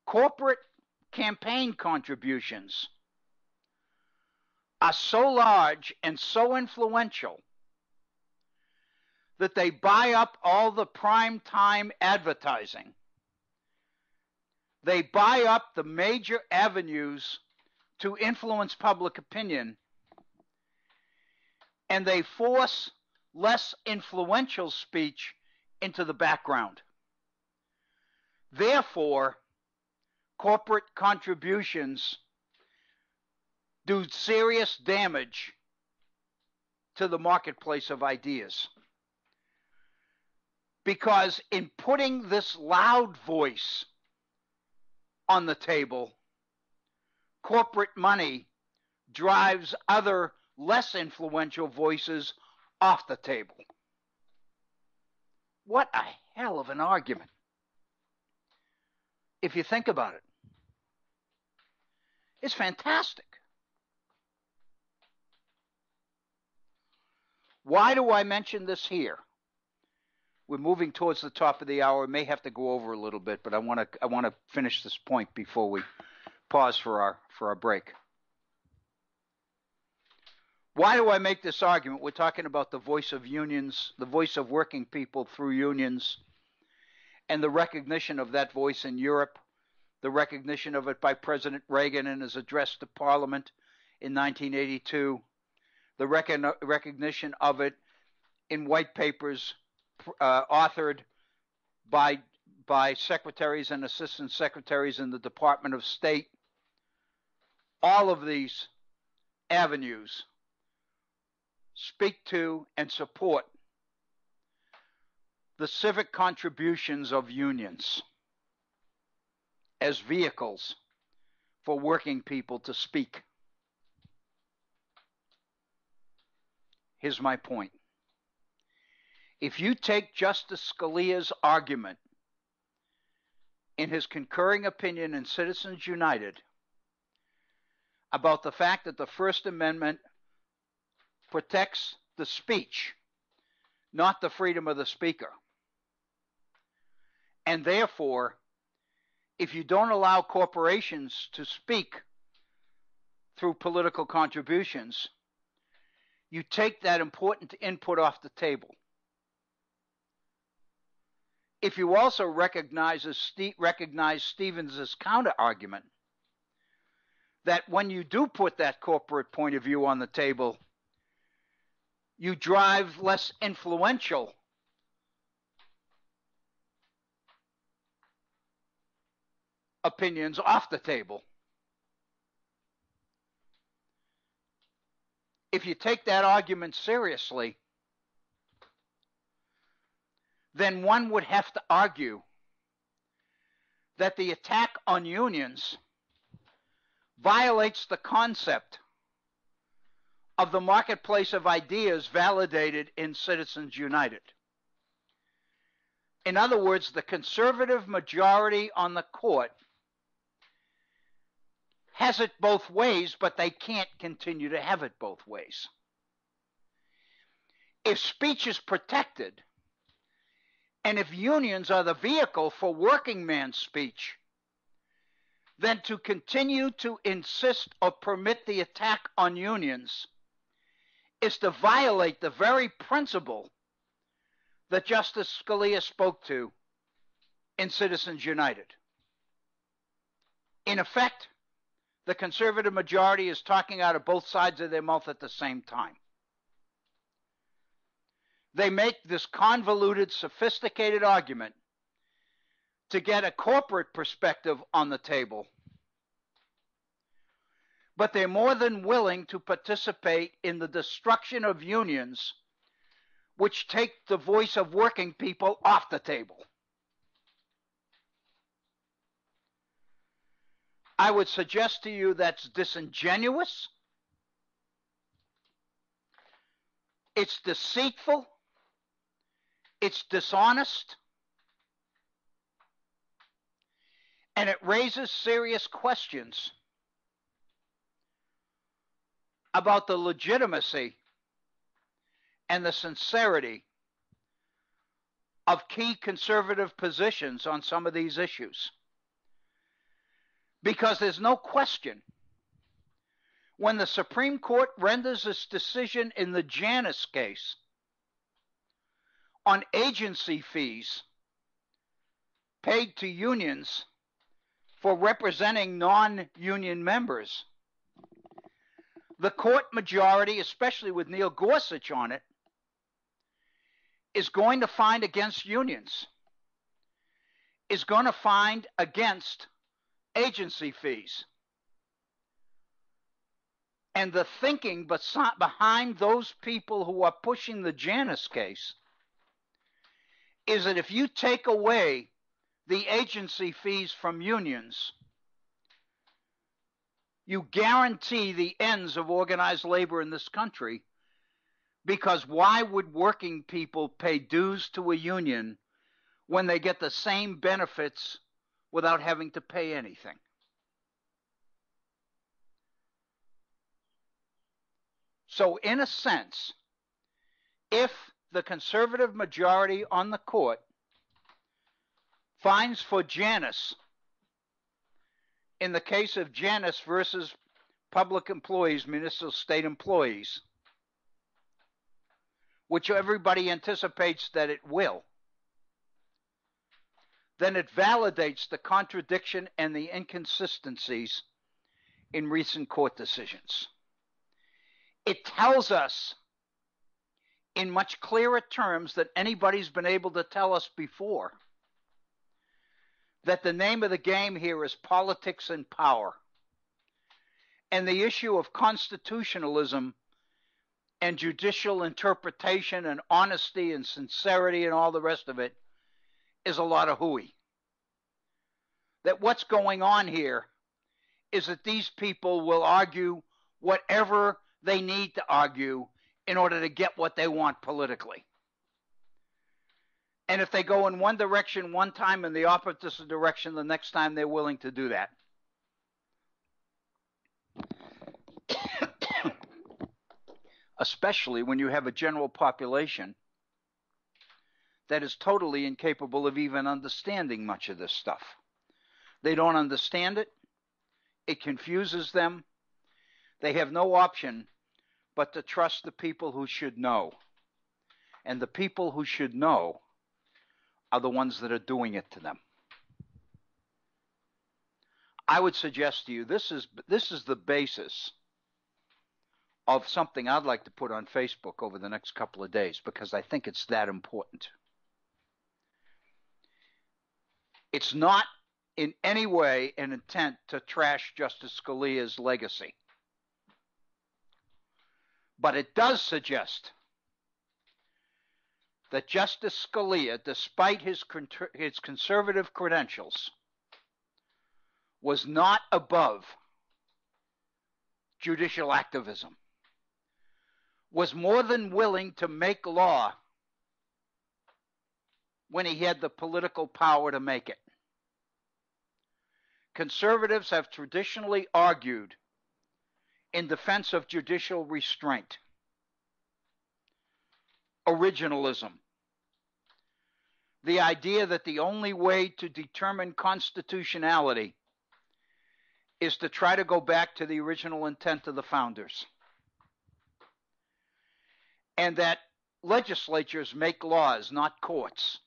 corporate campaign contributions are so large and so influential that they buy up all the prime time advertising. They buy up the major avenues to influence public opinion, and they force less influential speech into the background. Therefore, corporate contributions do serious damage to the marketplace of ideas. Because in putting this loud voice on the table, corporate money drives other less influential voices off the table. What a hell of an argument, if you think about it. It's fantastic. Why do I mention this here? We're moving towards the top of the hour. May have to go over a little bit, but I want to finish this point before we pause for our break. Why do I make this argument? We're talking about the voice of unions, the voice of working people through unions, and the recognition of that voice in Europe, the recognition of it by President Reagan in his address to Parliament in 1982, the recognition of it in white papers authored by secretaries and assistant secretaries in the Department of State. All of these avenues speak to and support the civic contributions of unions as vehicles for working people to speak. Here's my point. If you take Justice Scalia's argument in his concurring opinion in Citizens United about the fact that the First Amendment protects the speech, not the freedom of the speaker, and therefore, if you don't allow corporations to speak through political contributions, you take that important input off the table. If you also recognize Stevens' counter-argument that when you do put that corporate point of view on the table, you drive less influential opinions off the table. If you take that argument seriously, then one would have to argue that the attack on unions violates the concept of the marketplace of ideas validated in Citizens United. In other words, the conservative majority on the court has it both ways, but they can't continue to have it both ways. If speech is protected, and if unions are the vehicle for working man's speech, then to continue to insist or permit the attack on unions is to violate the very principle that Justice Scalia spoke to in Citizens United. In effect, the conservative majority is talking out of both sides of their mouth at the same time. They make this convoluted, sophisticated argument to get a corporate perspective on the table, but they're more than willing to participate in the destruction of unions, which take the voice of working people off the table. I would suggest to you that's disingenuous, it's deceitful, it's dishonest, and it raises serious questions about the legitimacy and the sincerity of key conservative positions on some of these issues. Because there's no question, when the Supreme Court renders its decision in the Janus case on agency fees paid to unions for representing non-union members, the court majority, especially with Neil Gorsuch on it, is going to find against unions, is going to find against agency fees. And the thinking behind those people who are pushing the Janus case is that if you take away the agency fees from unions, you guarantee the ends of organized labor in this country, because why would working people pay dues to a union when they get the same benefits without having to pay anything? So in a sense, if the conservative majority on the court finds for Janus, in the case of Janus versus public employees, municipal state employees, which everybody anticipates that it will, then it validates the contradiction and the inconsistencies in recent court decisions. It tells us in much clearer terms than anybody's been able to tell us before that the name of the game here is politics and power. And the issue of constitutionalism and judicial interpretation and honesty and sincerity and all the rest of it is a lot of hooey. That what's going on here is that these people will argue whatever they need to argue in order to get what they want politically. And if they go in one direction one time and the opposite direction the next time, they're willing to do that. Especially when you have a general population that is totally incapable of even understanding much of this stuff. They don't understand it. It confuses them. They have no option but to trust the people who should know. And the people who should know are the ones that are doing it to them. I would suggest to you, this is the basis of something I'd like to put on Facebook over the next couple of days, because I think it's that important. It's not in any way an intent to trash Justice Scalia's legacy. But it does suggest that Justice Scalia, despite his conservative credentials, was not above judicial activism, was more than willing to make law when he had the political power to make it. Conservatives have traditionally argued in defense of judicial restraint, originalism, the idea that the only way to determine constitutionality is to try to go back to the original intent of the founders, and that legislatures make laws, not courts.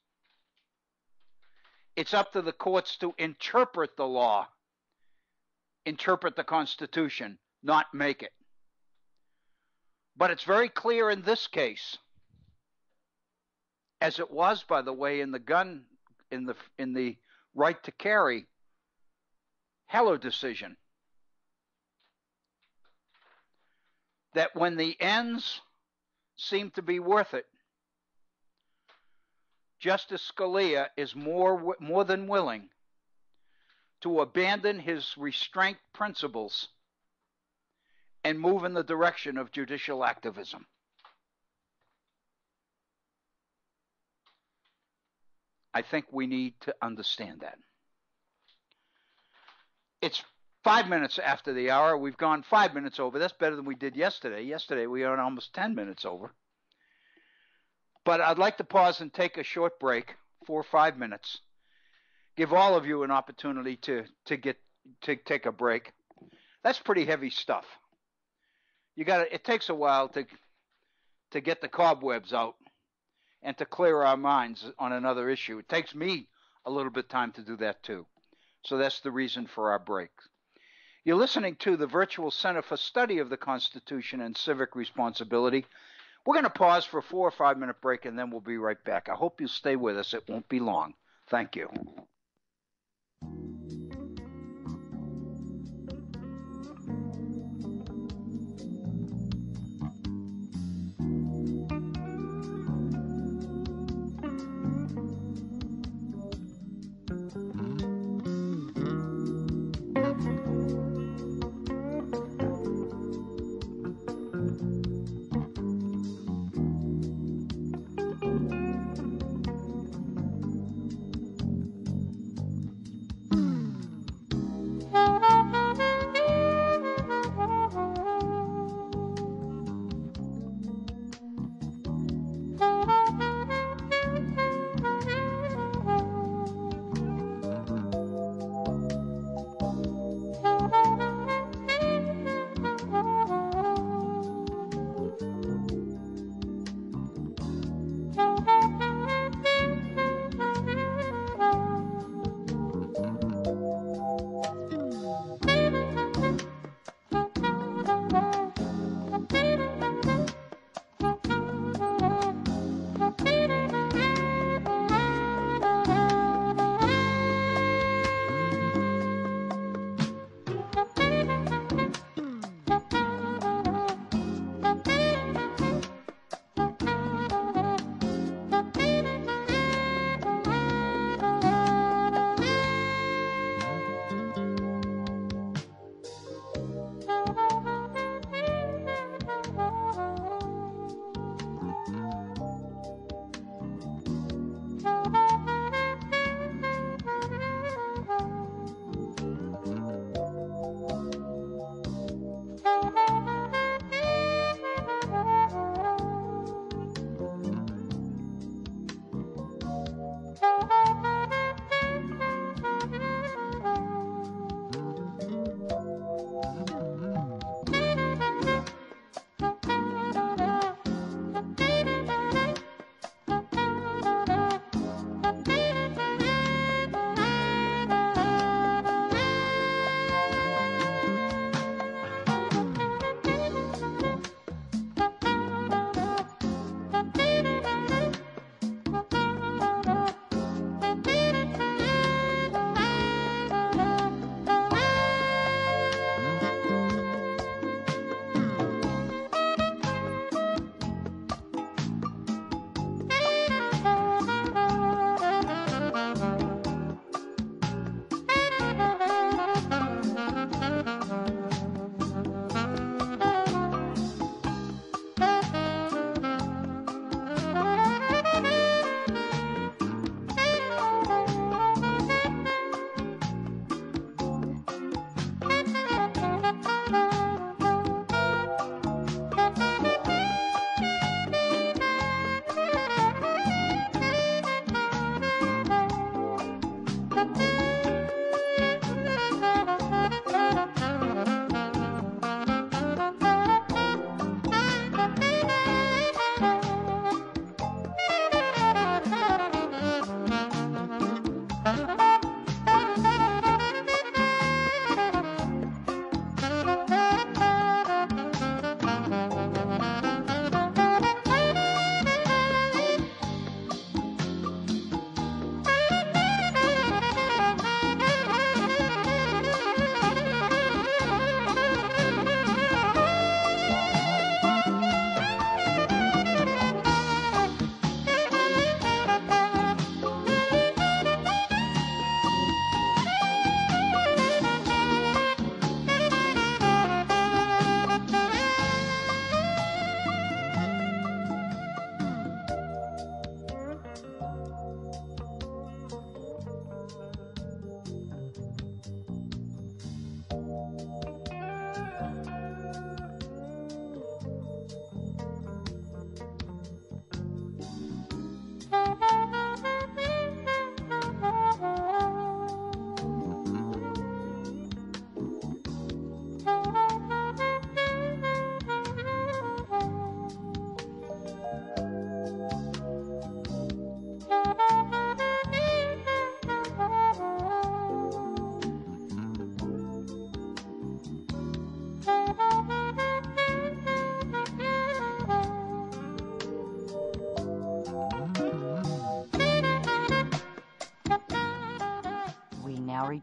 It's up to the courts to interpret the law, interpret the Constitution, not make it. But it's very clear in this case, as it was, by the way, in the right to carry Heller decision, that when the ends seem to be worth it, Justice Scalia is more than willing to abandon his restraint principles and move in the direction of judicial activism. I think we need to understand that. It's 5 minutes after the hour. We've gone 5 minutes over. That's better than we did yesterday. Yesterday we were almost 10 minutes over. But I'd like to pause and take a short break, 4 or 5 minutes. Give all of you an opportunity to take a break. That's pretty heavy stuff. It takes a while to get the cobwebs out and to clear our minds on another issue. It takes me a little bit of time to do that too. So that's the reason for our break. You're listening to the Virtual Center for Study of the Constitution and Civic Responsibility. We're going to pause for a 4 or 5 minute break, and then we'll be right back. I hope you'll stay with us. It won't be long. Thank you.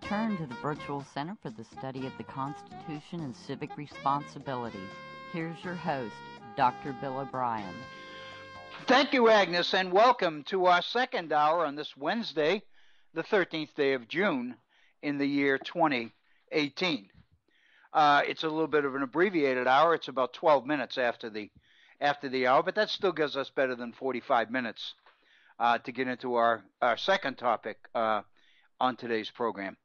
return to the Virtual Center for the Study of the Constitution and Civic Responsibility. Here's your host, Dr. Bill Obrien. Thank you, Agnes, and welcome to our second hour on this Wednesday, the 13th day of June in the year 2018. It's a little bit of an abbreviated hour. It's about 12 minutes after the hour, but that still gives us better than 45 minutes to get into our second topic on today's program.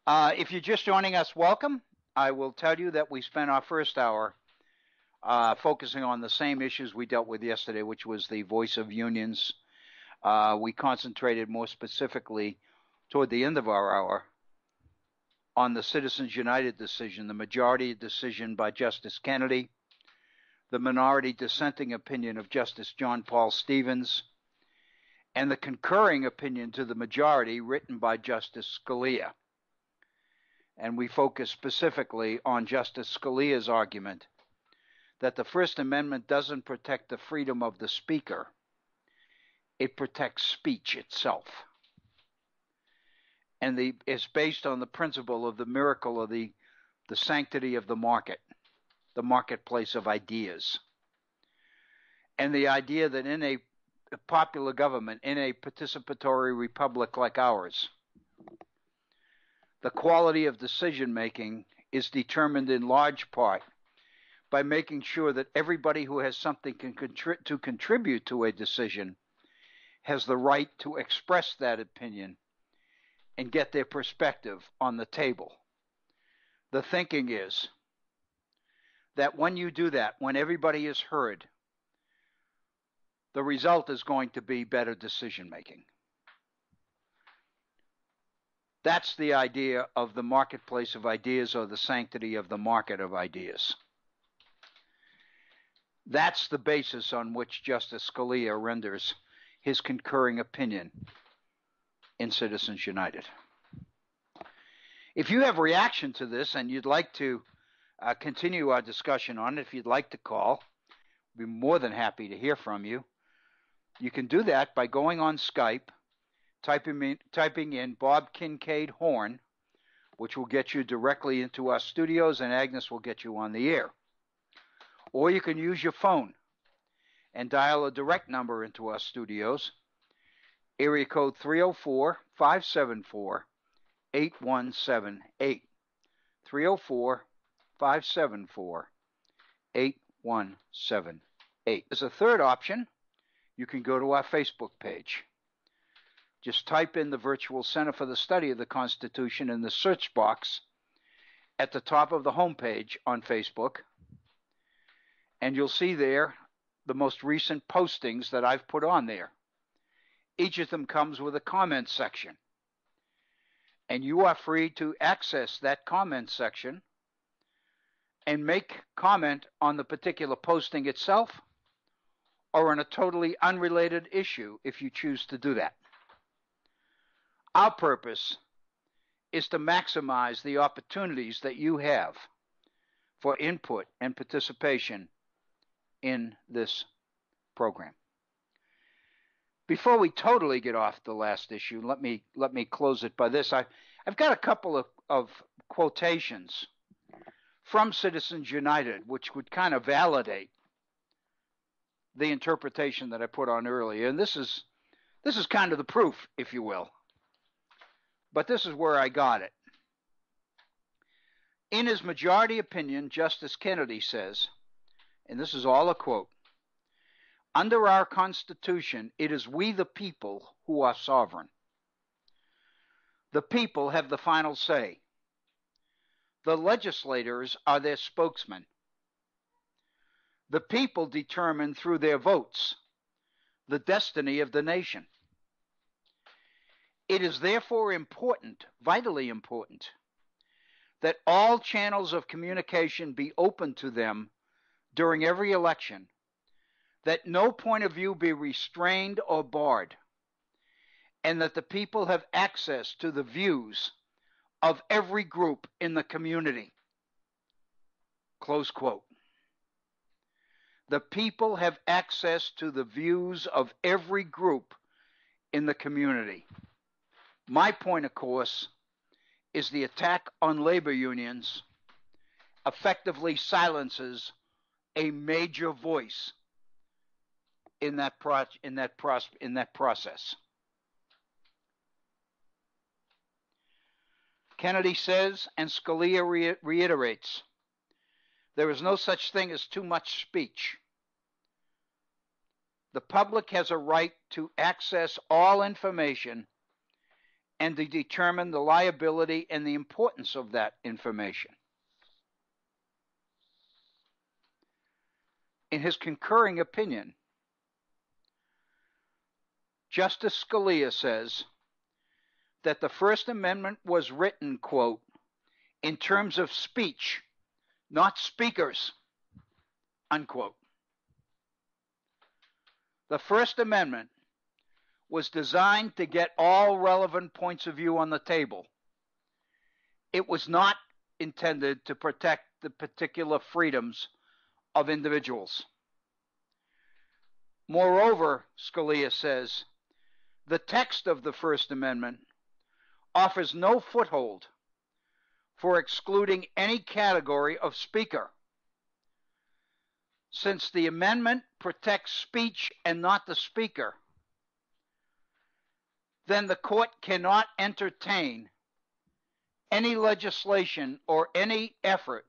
If you're just joining us, welcome. I will tell you that we spent our first hour focusing on the same issues we dealt with yesterday, which was the voice of unions. We concentrated more specifically toward the end of our hour on the Citizens United decision, the majority decision by Justice Kennedy, the minority dissenting opinion of Justice John Paul Stevens, and the concurring opinion to the majority written by Justice Scalia. And we focus specifically on Justice Scalia's argument that the First Amendment doesn't protect the freedom of the speaker. It protects speech itself. And it's based on the principle of the miracle of the sanctity of the market, the marketplace of ideas. And the idea that in a popular government, in a participatory republic like ours, the quality of decision-making is determined in large part by making sure that everybody who has something to contribute to a decision has the right to express that opinion and get their perspective on the table. The thinking is that when you do that, when everybody is heard, the result is going to be better decision-making. That's the idea of the marketplace of ideas, or the sanctity of the market of ideas. That's the basis on which Justice Scalia renders his concurring opinion in Citizens United. If you have reaction to this and you'd like to continue our discussion on it, if you'd like to call, we'd be more than happy to hear from you. You can do that by going on Skype, typing in Bob Kincaid Horn, which will get you directly into our studios, and Agnes will get you on the air. Or you can use your phone and dial a direct number into our studios, area code 304-574-8178. 304-574-8178. As a third option, you can go to our Facebook page. Just type in the Virtual Center for the Study of the Constitution in the search box at the top of the homepage on Facebook, and you'll see there the most recent postings that I've put on there. Each of them comes with a comment section, and you are free to access that comment section and make comment on the particular posting itself, or on a totally unrelated issue if you choose to do that. Our purpose is to maximize the opportunities that you have for input and participation in this program. Before we totally get off the last issue, let me close it by this. I've got a couple of quotations from Citizens United which would kind of validate the interpretation that I put on earlier. And this is kind of the proof, if you will. But this is where I got it. In his majority opinion, Justice Kennedy says, and this is all a quote, "Under our Constitution, it is we the people who are sovereign. The people have the final say. The legislators are their spokesmen. The people determine through their votes the destiny of the nation. It is therefore important, vitally important, that all channels of communication be open to them during every election, that no point of view be restrained or barred, and that the people have access to the views of every group in the community." Close quote. The people have access to the views of every group in the community. My point, of course, is the attack on labor unions effectively silences a major voice in that process. Kennedy says, and Scalia reiterates, there is no such thing as too much speech. The public has a right to access all information and to determine the liability and the importance of that information. In his concurring opinion, Justice Scalia says that the First Amendment was written, quote, in terms of speech, not speakers, unquote. The First Amendment was designed to get all relevant points of view on the table. It was not intended to protect the particular freedoms of individuals. Moreover, Scalia says, the text of the First Amendment offers no foothold for excluding any category of speaker. Since the amendment protects speech and not the speaker, then the court cannot entertain any legislation or any effort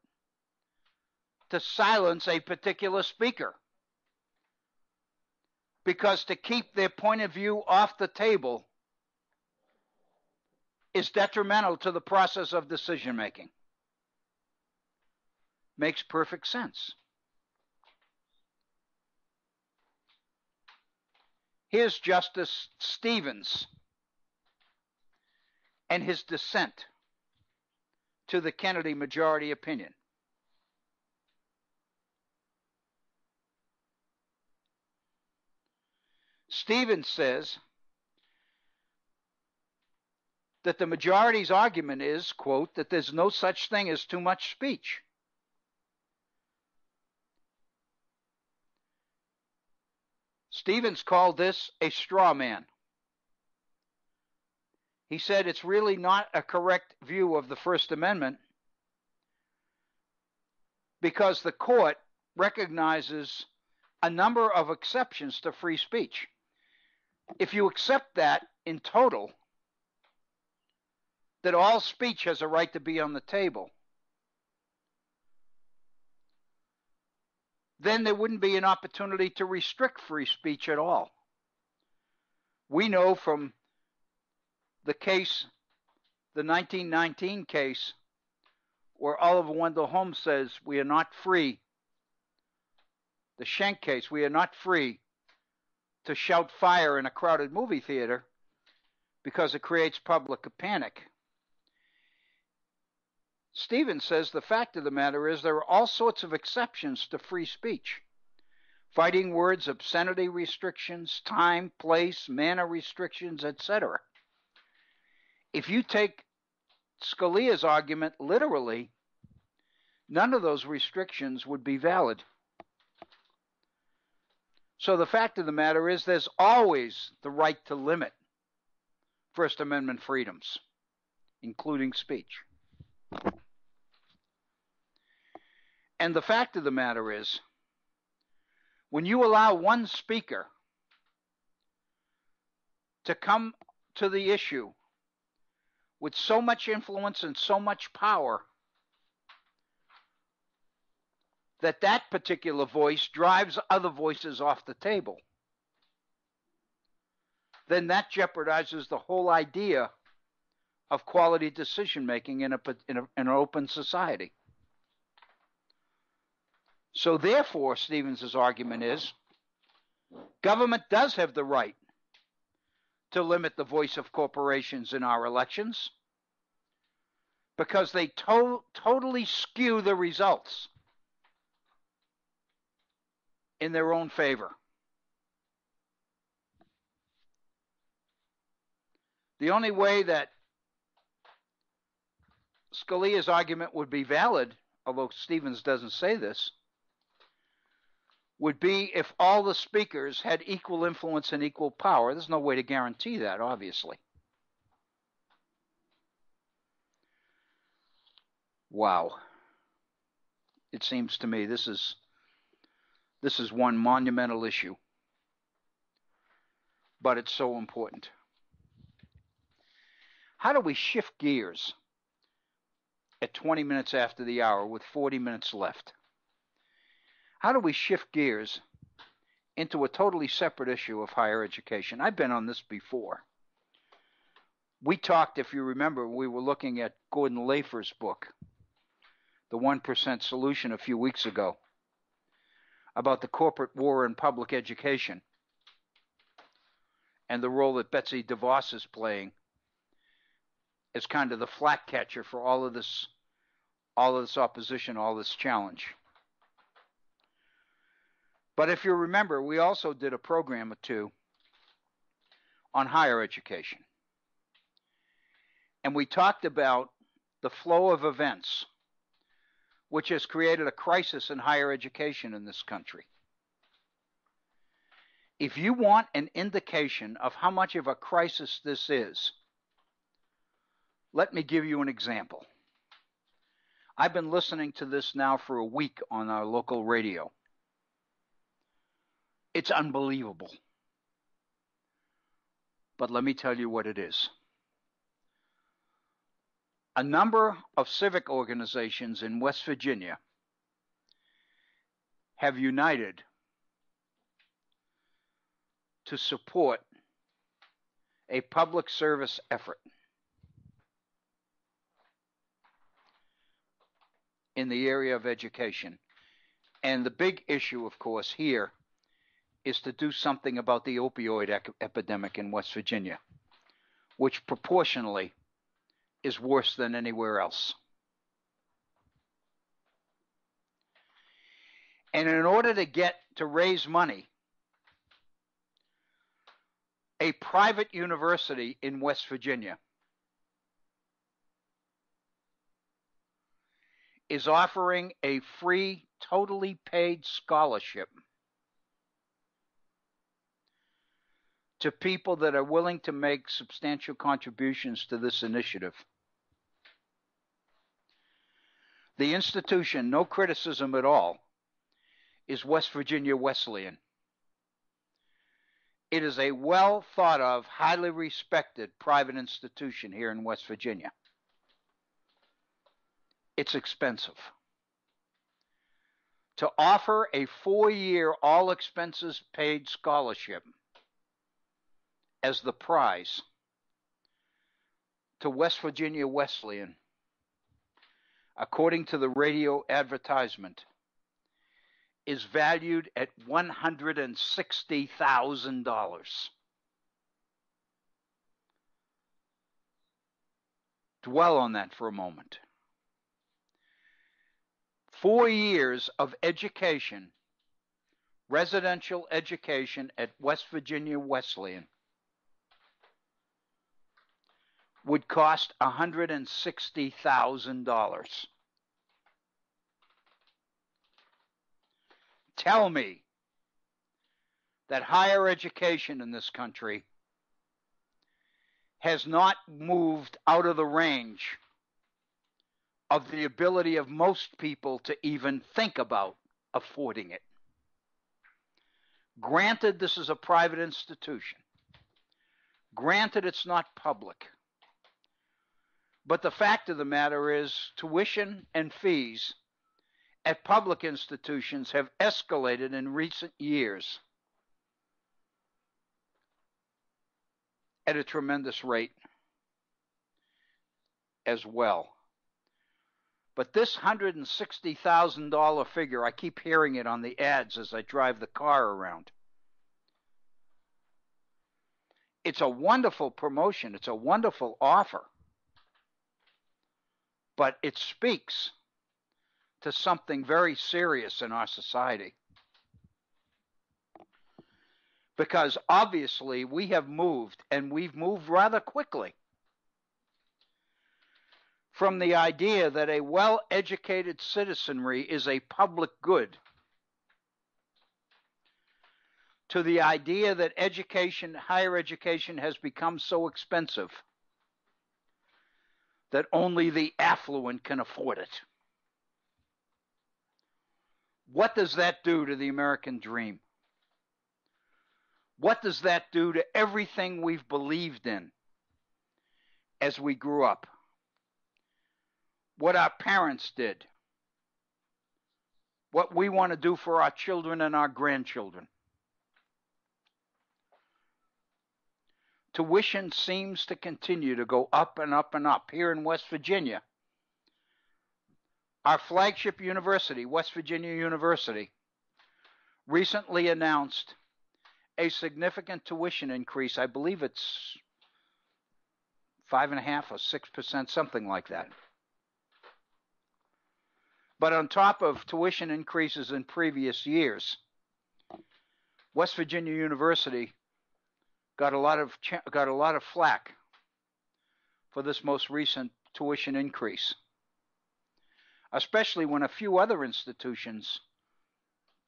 to silence a particular speaker, because to keep their point of view off the table is detrimental to the process of decision making. Makes perfect sense. Here's Justice Stevens and his dissent to the Kennedy majority opinion. Stevens says that the majority's argument is, quote, that there's no such thing as too much speech. Stevens called this a straw man. He said it's really not a correct view of the First Amendment because the court recognizes a number of exceptions to free speech. If you accept that in total, that all speech has a right to be on the table, then there wouldn't be an opportunity to restrict free speech at all. We know from the case, the 1919 case, where Oliver Wendell Holmes says we are not free, the Schenck case, we are not free to shout fire in a crowded movie theater because it creates public panic. Stevens says the fact of the matter is there are all sorts of exceptions to free speech. Fighting words, obscenity restrictions, time, place, manner restrictions, etc. If you take Scalia's argument literally, none of those restrictions would be valid. So the fact of the matter is there's always the right to limit First Amendment freedoms, including speech. And the fact of the matter is, when you allow one speaker to come to the issue with so much influence and so much power that that particular voice drives other voices off the table, then that jeopardizes the whole idea of quality decision making in an open society. So therefore, Stevens' argument is, government does have the right to limit the voice of corporations in our elections because they totally skew the results in their own favor. The only way that Scalia's argument would be valid, although Stevens doesn't say this, would be if all the speakers had equal influence and equal power. There's no way to guarantee that, obviously. Wow. It seems to me this is one monumental issue, but it's so important. How do we shift gears at 20 minutes after the hour with 40 minutes left? How do we shift gears into a totally separate issue of higher education? I've been on this before. We talked, if you remember, we were looking at Gordon Lafer's book, The 1% Solution, a few weeks ago, about the corporate war in public education and the role that Betsy DeVos is playing as kind of the flak catcher for all of this opposition, all this challenge. But if you remember, we also did a program or two on higher education. And we talked about the flow of events, which has created a crisis in higher education in this country. If you want an indication of how much of a crisis this is, let me give you an example. I've been listening to this now for a week on our local radio. It's unbelievable. But let me tell you what it is. A number of civic organizations in West Virginia have united to support a public service effort in the area of education. And the big issue, of course, here is to do something about the opioid epidemic in West Virginia, which proportionally is worse than anywhere else. And in order to raise money, a private university in West Virginia is offering a free, totally paid scholarship to people that are willing to make substantial contributions to this initiative. The institution, no criticism at all, is West Virginia Wesleyan. It is a well thought of, highly respected private institution here in West Virginia. It's expensive. To offer a 4-year all expenses paid scholarship as the prize to West Virginia Wesleyan, according to the radio advertisement, is valued at $160,000. Dwell on that for a moment. 4 years of education, residential education at West Virginia Wesleyan, would cost $160,000. Tell me that higher education in this country has not moved out of the range of the ability of most people to even think about affording it. Granted, this is a private institution. Granted, it's not public. But the fact of the matter is, tuition and fees at public institutions have escalated in recent years at a tremendous rate as well. But this $160,000 figure, I keep hearing it on the ads as I drive the car around. It's a wonderful promotion. It's a wonderful offer. But it speaks to something very serious in our society. Because obviously we have moved, and we've moved rather quickly, from the idea that a well-educated citizenry is a public good to the idea that education, higher education, has become so expensive that only the affluent can afford it. What does that do to the American dream? What does that do to everything we've believed in as we grew up? What our parents did? What we want to do for our children and our grandchildren? Tuition seems to continue to go up and up and up. Here in West Virginia, our flagship university, West Virginia University, recently announced a significant tuition increase. I believe it's 5.5% or 6%, something like that. But on top of tuition increases in previous years, West Virginia University got a lot of flack for this most recent tuition increase, especially when a few other institutions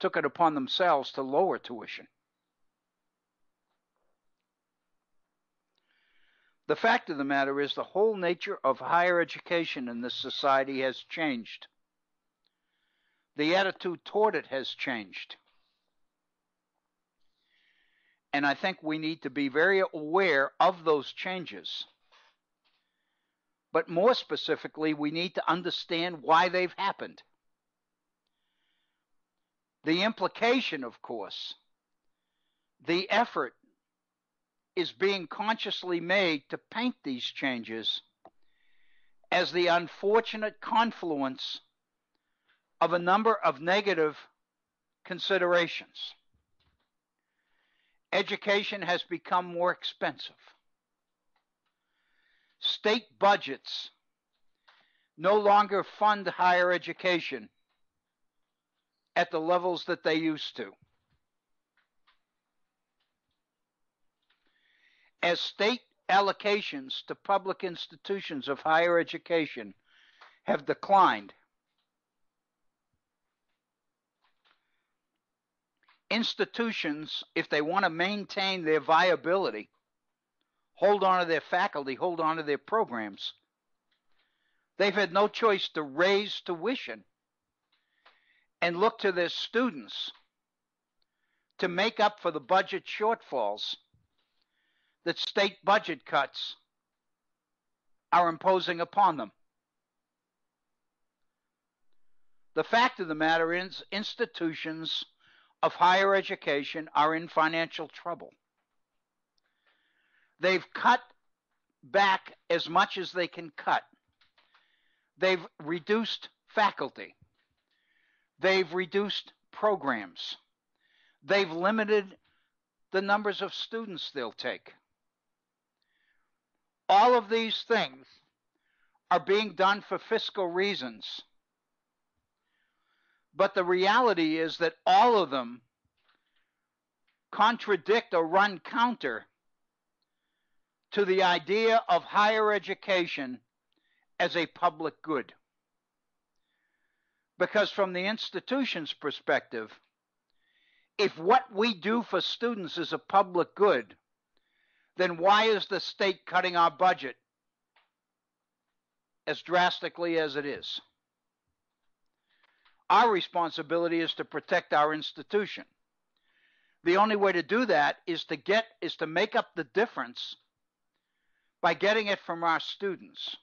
took it upon themselves to lower tuition. The fact of the matter is the whole nature of higher education in this society has changed. The attitude toward it has changed. And I think we need to be very aware of those changes. But more specifically, we need to understand why they've happened. The implication, of course, the effort is being consciously made to paint these changes as the unfortunate confluence of a number of negative considerations. Education has become more expensive. State budgets no longer fund higher education at the levels that they used to. As state allocations to public institutions of higher education have declined, institutions, if they want to maintain their viability, hold on to their faculty, hold on to their programs, they've had no choice to raise tuition and look to their students to make up for the budget shortfalls that state budget cuts are imposing upon them. The fact of the matter is, institutions of higher education are in financial trouble. They've cut back as much as they can cut. They've reduced faculty. They've reduced programs. They've limited the numbers of students they'll take. All of these things are being done for fiscal reasons. But the reality is that all of them contradict or run counter to the idea of higher education as a public good. Because from the institution's perspective, if what we do for students is a public good, then why is the state cutting our budget as drastically as it is? Our responsibility is to protect our institution. The only way to do that is to make up the difference by getting it from our students,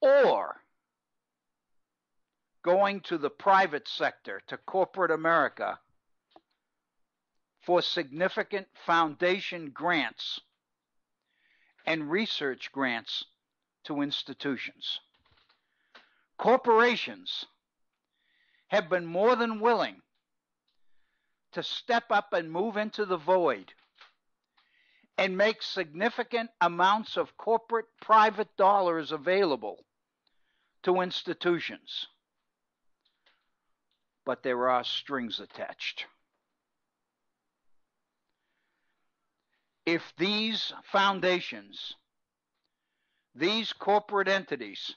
or going to the private sector, to corporate America, for significant foundation grants and research grants to institutions. Corporations have been more than willing to step up and move into the void and make significant amounts of corporate private dollars available to institutions. But there are strings attached. If these foundations, these corporate entities,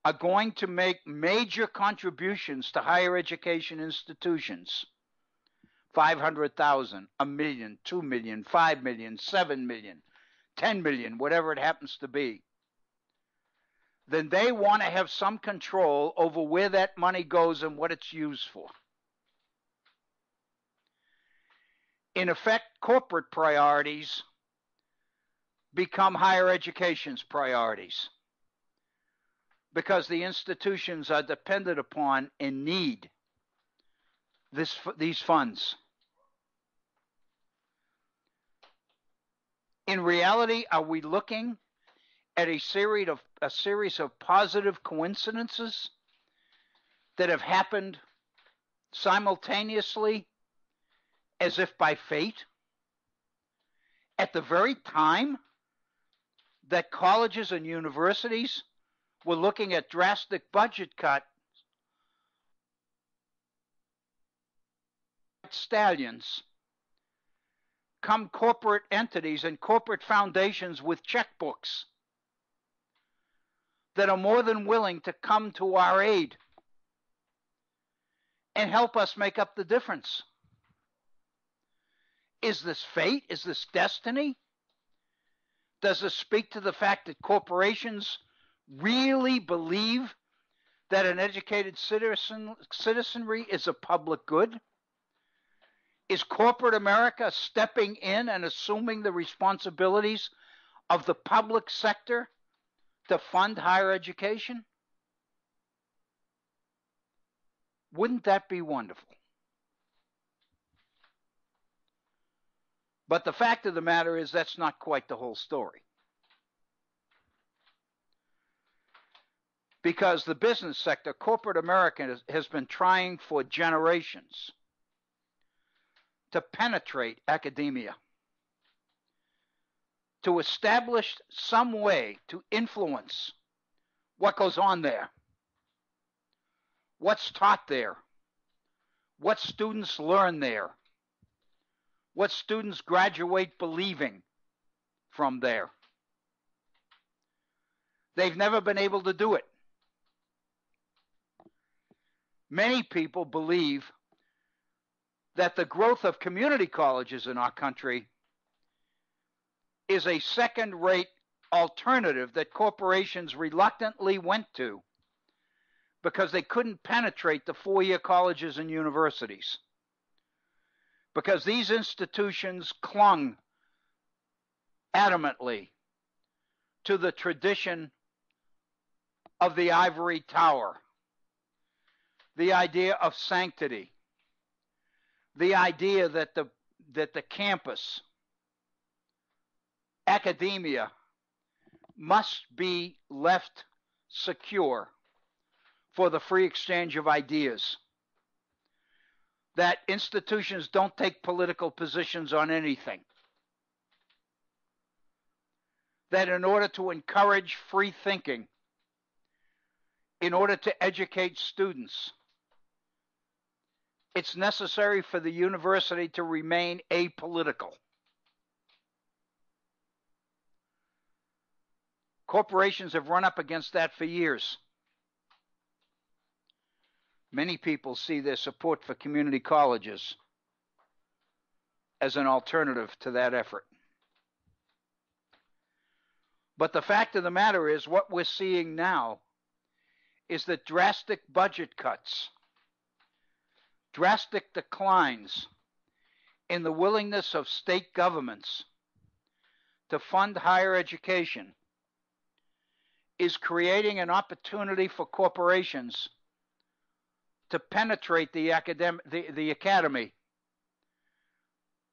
are going to make major contributions to higher education institutions, 500,000, a million, 2 million, 5 million, 7 million, 10 million, whatever it happens to be, then they want to have some control over where that money goes and what it's used for. In effect, corporate priorities become higher education's priorities because the institutions are dependent upon and need these funds. In reality, are we looking at a series of positive coincidences that have happened simultaneously as if by fate? At the very time that colleges and universities were looking at drastic budget cuts, stallions, come corporate entities and corporate foundations with checkbooks that are more than willing to come to our aid and help us make up the difference. Is this fate? Is this destiny? Does this speak to the fact that corporations really believe that an educated citizenry is a public good? Is corporate America stepping in and assuming the responsibilities of the public sector to fund higher education? Wouldn't that be wonderful? But the fact of the matter is that's not quite the whole story. Because the business sector, corporate America, has been trying for generations to penetrate academia, to establish some way to influence what goes on there, what's taught there, what students learn there, what students graduate believing from there. They've never been able to do it. Many people believe that the growth of community colleges in our country is a second-rate alternative that corporations reluctantly went to because they couldn't penetrate the four-year colleges and universities. Because these institutions clung adamantly to the tradition of the ivory tower, the idea of sanctity, the idea that the campus, academia, must be left secure for the free exchange of ideas, that institutions don't take political positions on anything, that in order to encourage free thinking, in order to educate students, it's necessary for the university to remain apolitical. Corporations have run up against that for years. Many people see their support for community colleges as an alternative to that effort. But the fact of the matter is, what we're seeing now is that drastic budget cuts, drastic declines in the willingness of state governments to fund higher education is creating an opportunity for corporations to penetrate the academy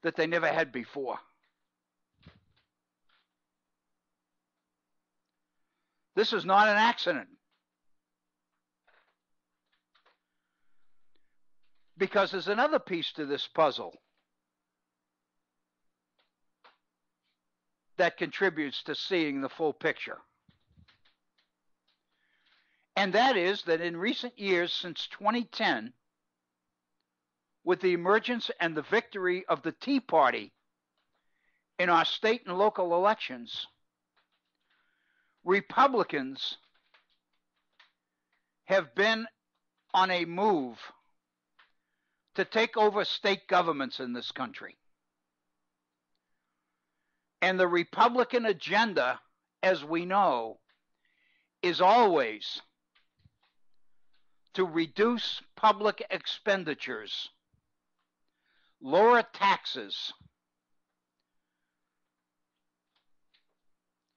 that they never had before. This is not an accident. Because there's another piece to this puzzle that contributes to seeing the full picture. And that is that in recent years, since 2010, with the emergence and the victory of the Tea Party in our state and local elections, Republicans have been on a move to take over state governments in this country. And the Republican agenda, as we know, is always to reduce public expenditures, lower taxes,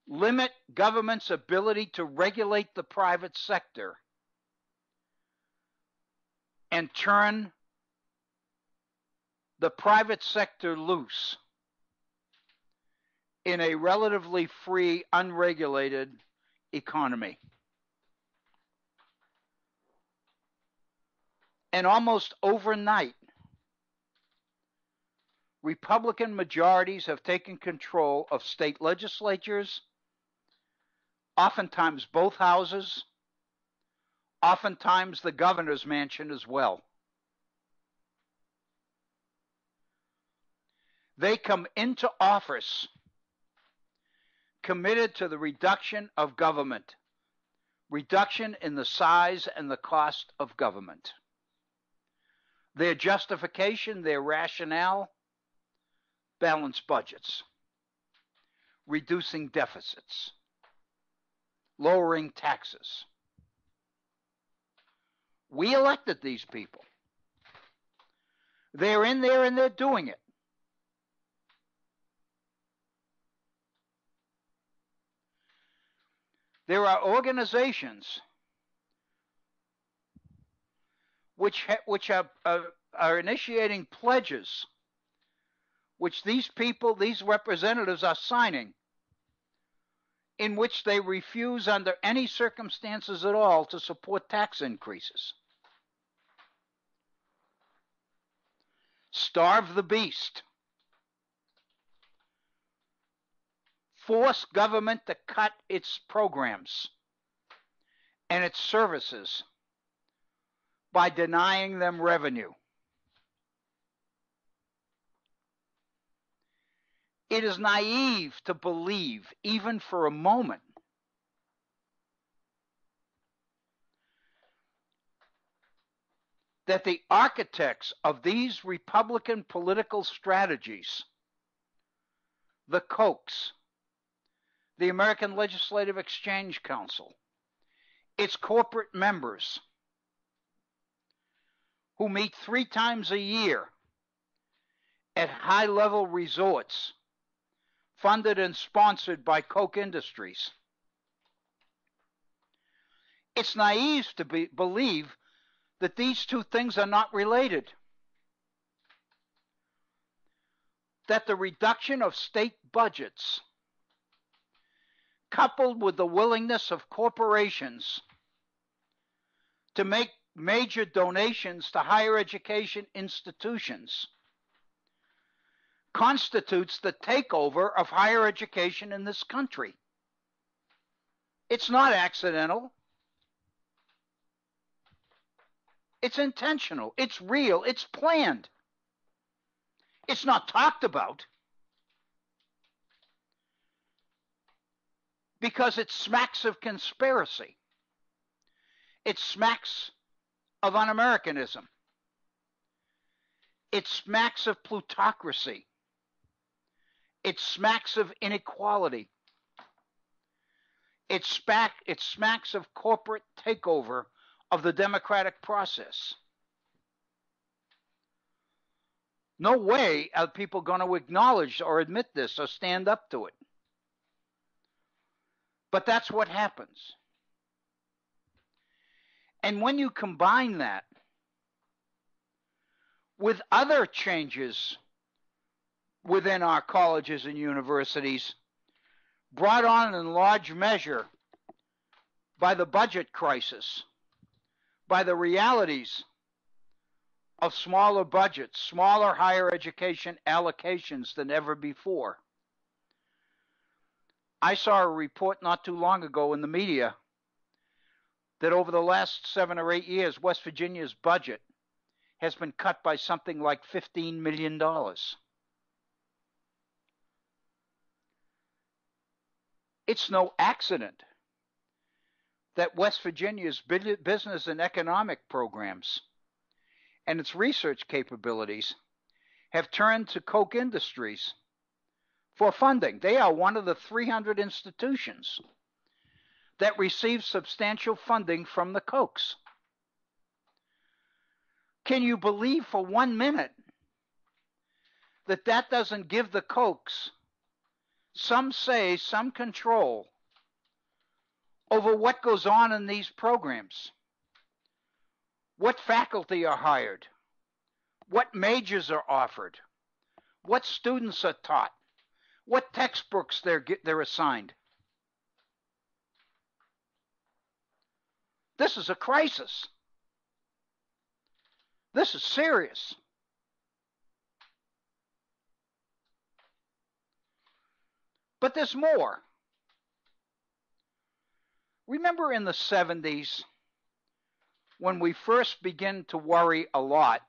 limit government's ability to regulate the private sector, and turn the private sector loose in a relatively free, unregulated economy. And almost overnight, Republican majorities have taken control of state legislatures, oftentimes both houses, oftentimes the governor's mansion as well. They come into office committed to the reduction of government, reduction in the size and the cost of government. Their justification, their rationale, balanced budgets, reducing deficits, lowering taxes. We elected these people. They're in there and they're doing it. There are organizations which are initiating pledges, which these people, these representatives are signing, in which they refuse under any circumstances at all to support tax increases. Starve the beast. Force government to cut its programs and its services by denying them revenue. It is naive to believe, even for a moment, that the architects of these Republican political strategies, the Kochs, the American Legislative Exchange Council, its corporate members, who meet 3 times a year at high-level resorts funded and sponsored by Koch Industries. It's naive to believe that these two things are not related. That the reduction of state budgets, coupled with the willingness of corporations to make major donations to higher education institutions, constitutes the takeover of higher education in this country. It's not accidental. It's intentional. It's real. It's planned. It's not talked about because it smacks of conspiracy. It smacks of un-Americanism. It smacks of plutocracy. It smacks of inequality. It smacks of corporate takeover of the democratic process. No way are people going to acknowledge or admit this or stand up to it. But that's what happens. And when you combine that with other changes within our colleges and universities, brought on in large measure by the budget crisis, by the realities of smaller budgets, smaller higher education allocations than ever before. I saw a report not too long ago in the media that over the last 7 or 8 years, West Virginia's budget has been cut by something like $15 million. It's no accident that West Virginia's business and economic programs and its research capabilities have turned to Koch Industries for funding. They are one of the 300 institutions that receives substantial funding from the Kochs. Can you believe for 1 minute that that doesn't give the Kochs some say, some control over what goes on in these programs? What faculty are hired? What majors are offered? What students are taught? What textbooks they're assigned? This is a crisis. This is serious. But there's more. Remember in the 70s when we first began to worry a lot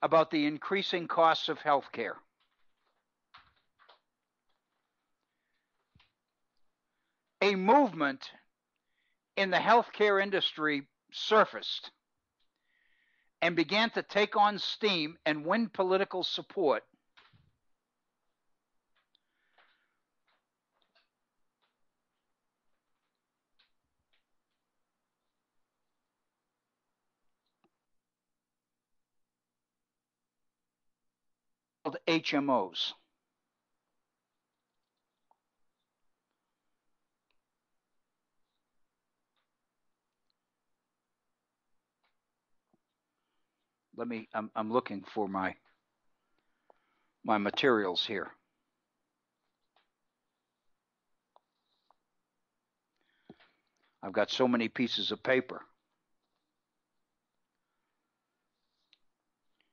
about the increasing costs of healthcare? A movement in the healthcare industry surfaced and began to take on steam and win political support. Called HMOs. I'm looking for my materials here. I've got so many pieces of paper.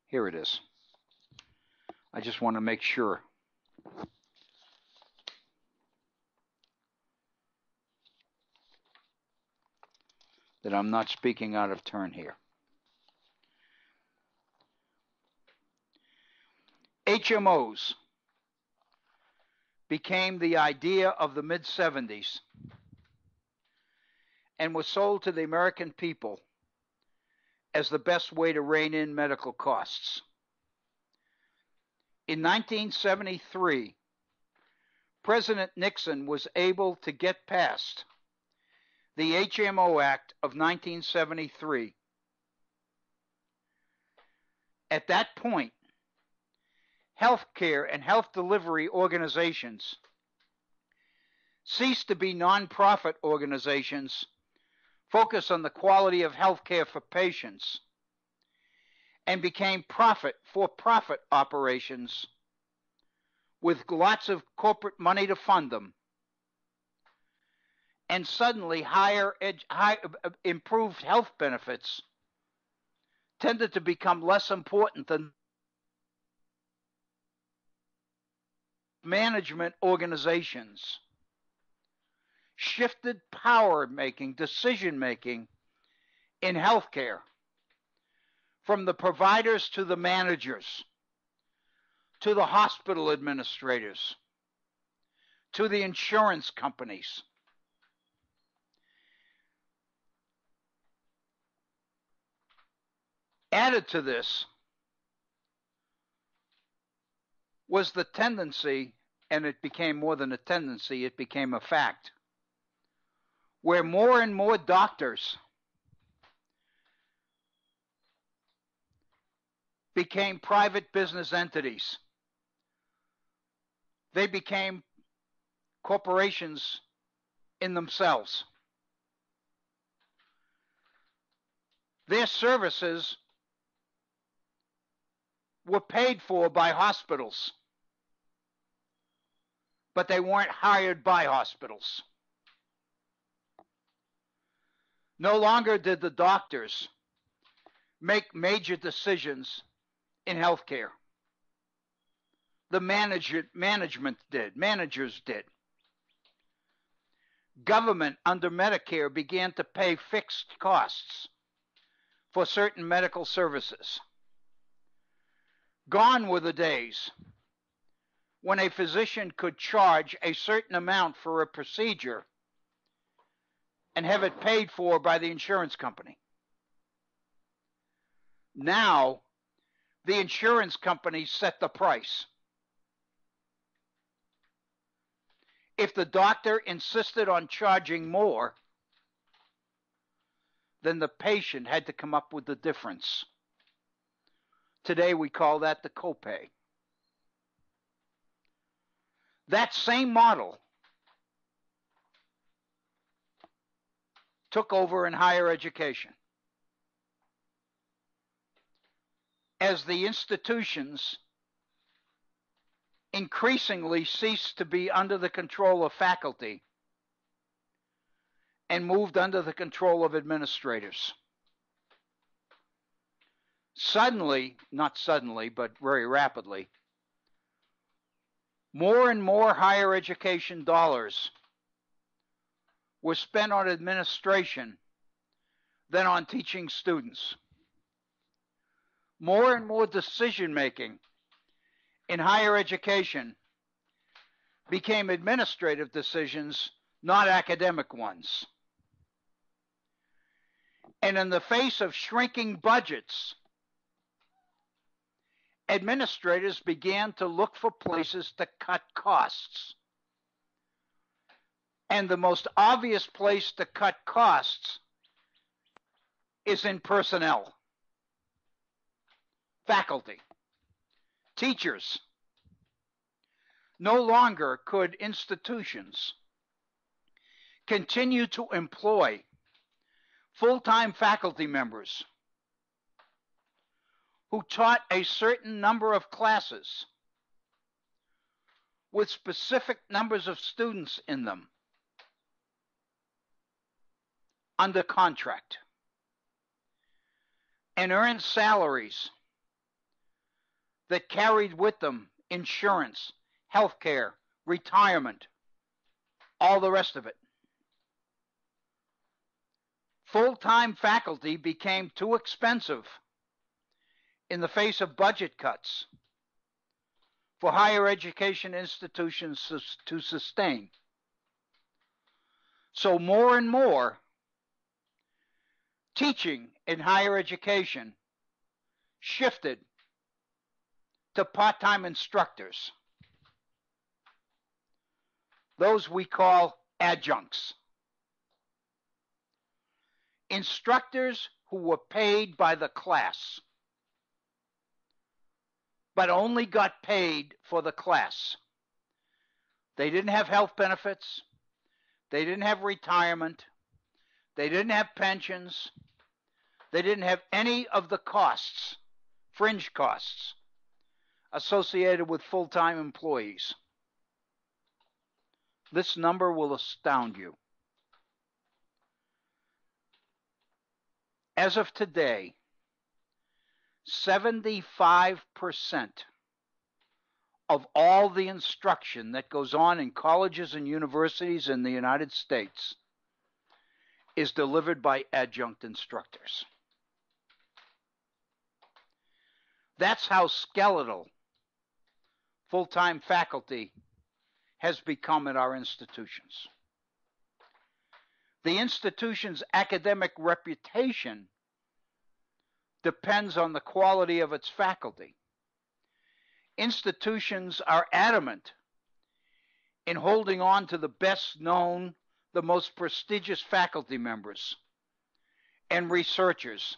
Here it is. I just want to make sure that I'm not speaking out of turn here. HMOs became the idea of the mid-70s and was sold to the American people as the best way to rein in medical costs. In 1973, President Nixon was able to get past the HMO Act of 1973. At that point, healthcare and health delivery organizations ceased to be nonprofit organizations focused on the quality of healthcare for patients and became for-profit operations with lots of corporate money to fund them. And suddenly improved health benefits tended to become less important than management organizations. Shifted power-making, decision-making in healthcare from the providers to the managers, to the hospital administrators, to the insurance companies. Added to this was the tendency, and it became more than a tendency, it became a fact, where more and more doctors became private business entities. They became corporations in themselves. Their services were paid for by hospitals, but they weren't hired by hospitals. No longer did the doctors make major decisions in healthcare. The managers did. Government under Medicare began to pay fixed costs for certain medical services. Gone were the days when a physician could charge a certain amount for a procedure and have it paid for by the insurance company. Now, the insurance companies set the price. If the doctor insisted on charging more, then the patient had to come up with the difference. Today we call that the copay. That same model took over in higher education. As the institutions increasingly ceased to be under the control of faculty and moved under the control of administrators. Suddenly, not suddenly, but very rapidly, more and more higher education dollars were spent on administration than on teaching students. More and more decision-making in higher education became administrative decisions, not academic ones. And in the face of shrinking budgets, administrators began to look for places to cut costs. And the most obvious place to cut costs is in personnel. Faculty, teachers. No longer could institutions continue to employ full-time faculty members who taught a certain number of classes with specific numbers of students in them under contract and earned salaries that carried with them insurance, health care, retirement, all the rest of it. Full-time faculty became too expensive in the face of budget cuts for higher education institutions to sustain. So more and more, teaching in higher education shifted to part-time instructors, those we call adjuncts. Instructors who were paid by the class, but only got paid for the class. They didn't have health benefits. They didn't have retirement. They didn't have pensions. They didn't have any of the costs, fringe costs, associated with full-time employees. This number will astound you. As of today, 75% of all the instruction that goes on in colleges and universities in the United States is delivered by adjunct instructors. That's how skeletal full-time faculty has become at our institutions. The institution's academic reputation depends on the quality of its faculty. Institutions are adamant in holding on to the best known, the most prestigious faculty members and researchers,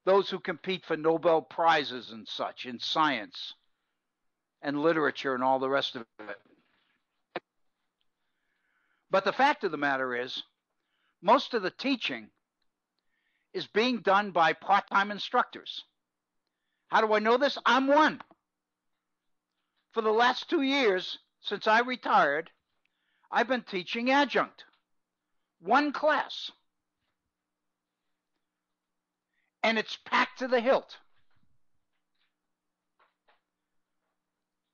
those who compete for Nobel Prizes and such in science and literature and all the rest of it. But the fact of the matter is, most of the teaching is being done by part-time instructors. How do I know this? I'm one. For the last 2 years, since I retired, I've been teaching adjunct. One class. And it's packed to the hilt.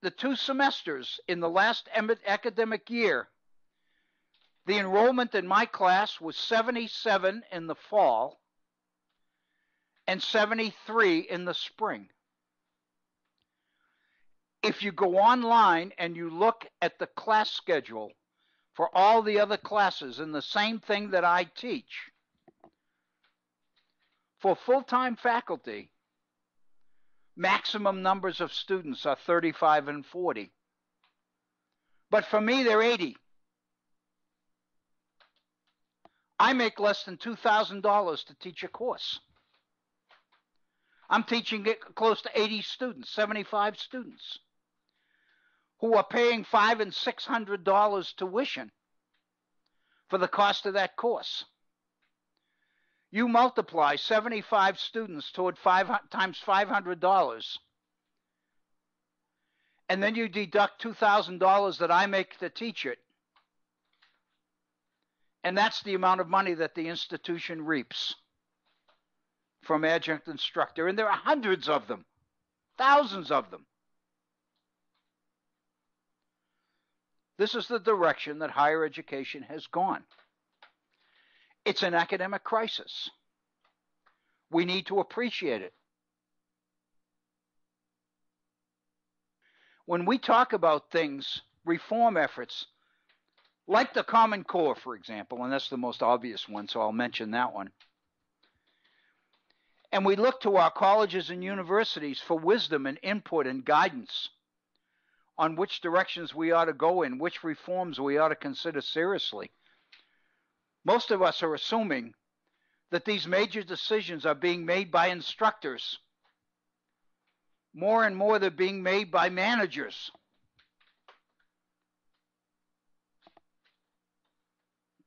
The 2 semesters in the last academic year, the enrollment in my class was 77 in the fall and 73 in the spring. If you go online and you look at the class schedule for all the other classes in the same thing that I teach, for full-time faculty, maximum numbers of students are 35 and 40. But for me, they're 80. I make less than $2,000 to teach a course. I'm teaching it close to 80 students, 75 students, who are paying $500 and $600 tuition for the cost of that course. You multiply 75 students toward times $500, and then you deduct $2,000 that I make to teach it, and that's the amount of money that the institution reaps from adjunct instructor. And there are hundreds of them, thousands of them. This is the direction that higher education has gone. It's an academic crisis. We need to appreciate it. When we talk about things, reform efforts, like the Common Core, for example, and that's the most obvious one, so I'll mention that one. And we look to our colleges and universities for wisdom and input and guidance on which directions we ought to go in, which reforms we ought to consider seriously. Most of us are assuming that these major decisions are being made by instructors. More and more, they're being made by managers.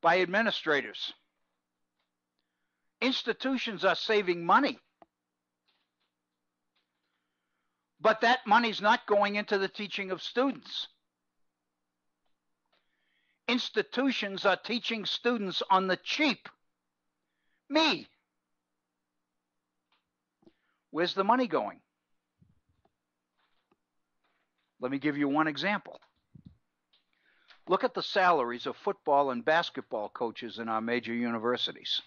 By administrators. Institutions are saving money. But that money's not going into the teaching of students. Institutions are teaching students on the cheap. Me. Where's the money going? Let me give you one example. Look at the salaries of football and basketball coaches in our major universities.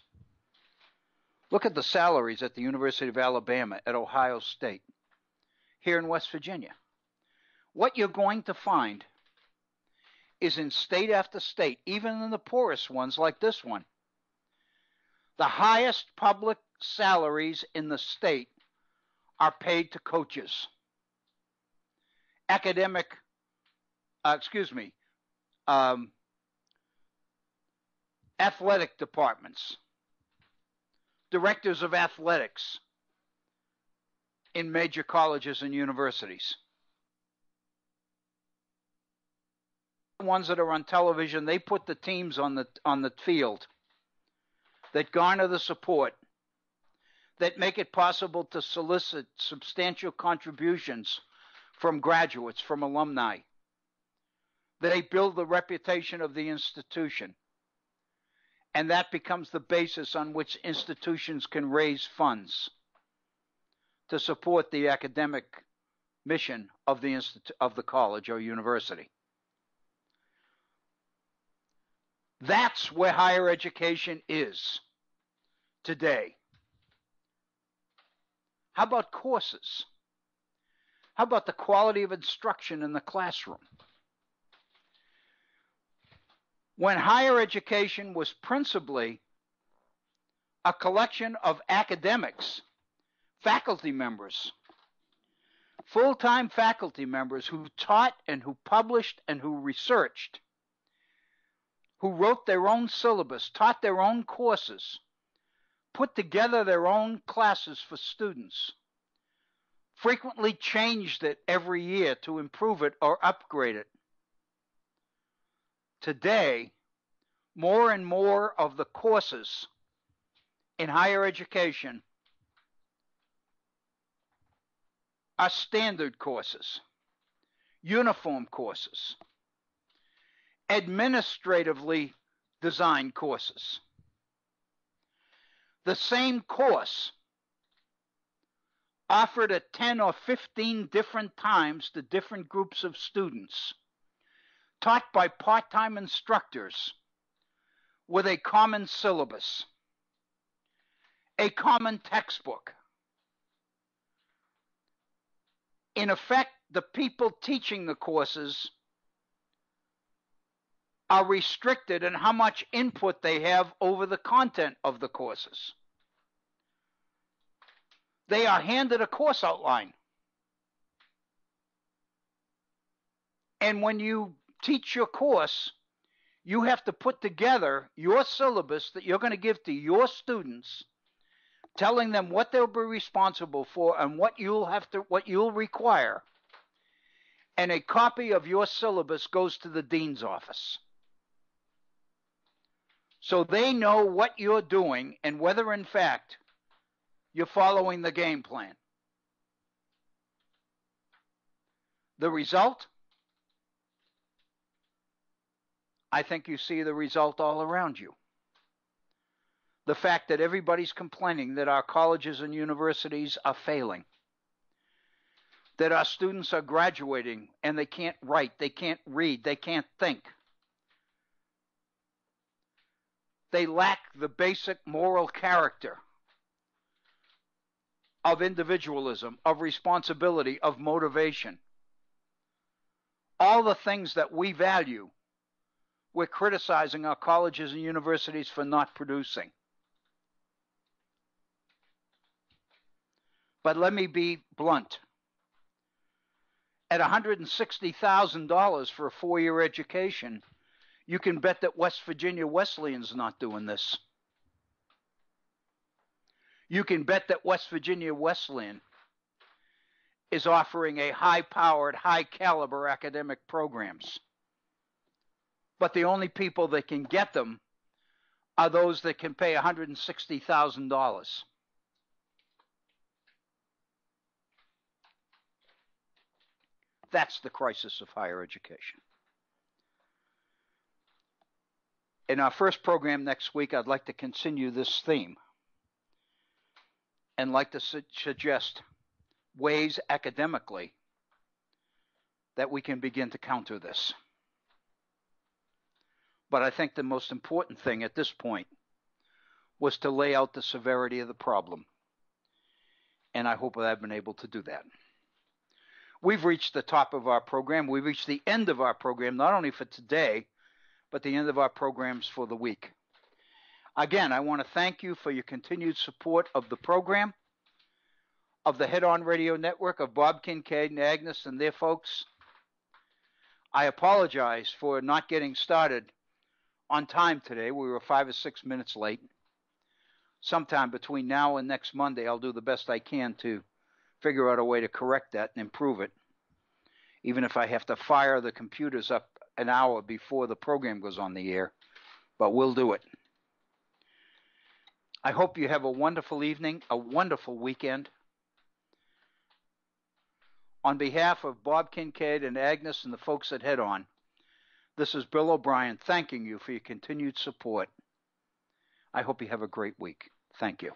Look at the salaries at the University of Alabama, at Ohio State, here in West Virginia. What you're going to find is in state after state, even in the poorest ones like this one, the highest public salaries in the state are paid to coaches. Athletic departments, directors of athletics in major colleges and universities. The ones that are on television, they put the teams on the field that garner the support, that make it possible to solicit substantial contributions from graduates, from alumni. They build the reputation of the institution. And that becomes the basis on which institutions can raise funds to support the academic mission of the college or university. That's where higher education is today. How about courses? How about the quality of instruction in the classroom? When higher education was principally a collection of academics, faculty members, full-time faculty members who taught and who published and who researched, who wrote their own syllabus, taught their own courses, put together their own classes for students, frequently changed it every year to improve it or upgrade it. Today, more and more of the courses in higher education are standard courses, uniform courses, administratively designed courses. The same course offered at 10 or 15 different times to different groups of students, taught by part-time instructors with a common syllabus, a common textbook. In effect, the people teaching the courses are restricted in how much input they have over the content of the courses. They are handed a course outline. And when you teach your course, you have to put together your syllabus that you're going to give to your students, telling them what they'll be responsible for and what you'll require. And a copy of your syllabus goes to the dean's office. So they know what you're doing and whether, in fact, you're following the game plan. The result? I think you see the result all around you. The fact that everybody's complaining that our colleges and universities are failing, that our students are graduating and they can't write, they can't read, they can't think. They lack the basic moral character of individualism, of responsibility, of motivation. All the things that we value, we're criticizing our colleges and universities for not producing. But let me be blunt. At $160,000 for a 4-year education, you can bet that West Virginia Wesleyan's not doing this. You can bet that West Virginia Wesleyan is offering a high-powered, high-caliber academic programs. But the only people that can get them are those that can pay $160,000. That's the crisis of higher education. In our first program next week, I'd like to continue this theme and like to suggest ways academically that we can begin to counter this. But I think the most important thing at this point was to lay out the severity of the problem. And I hope that I've been able to do that. We've reached the top of our program. We've reached the end of our program, not only for today, but the end of our programs for the week. Again, I want to thank you for your continued support of the program, of the Head On Radio Network, of Bob Kincaid and Agnes and their folks. I apologize for not getting started on time today. We were 5 or 6 minutes late. Sometime between now and next Monday, I'll do the best I can to figure out a way to correct that and improve it, even if I have to fire the computers up an hour before the program goes on the air, but we'll do it. I hope you have a wonderful evening, a wonderful weekend. On behalf of Bob Kincaid and Agnes and the folks at Head On, this is Bill Obrien thanking you for your continued support. I hope you have a great week. Thank you.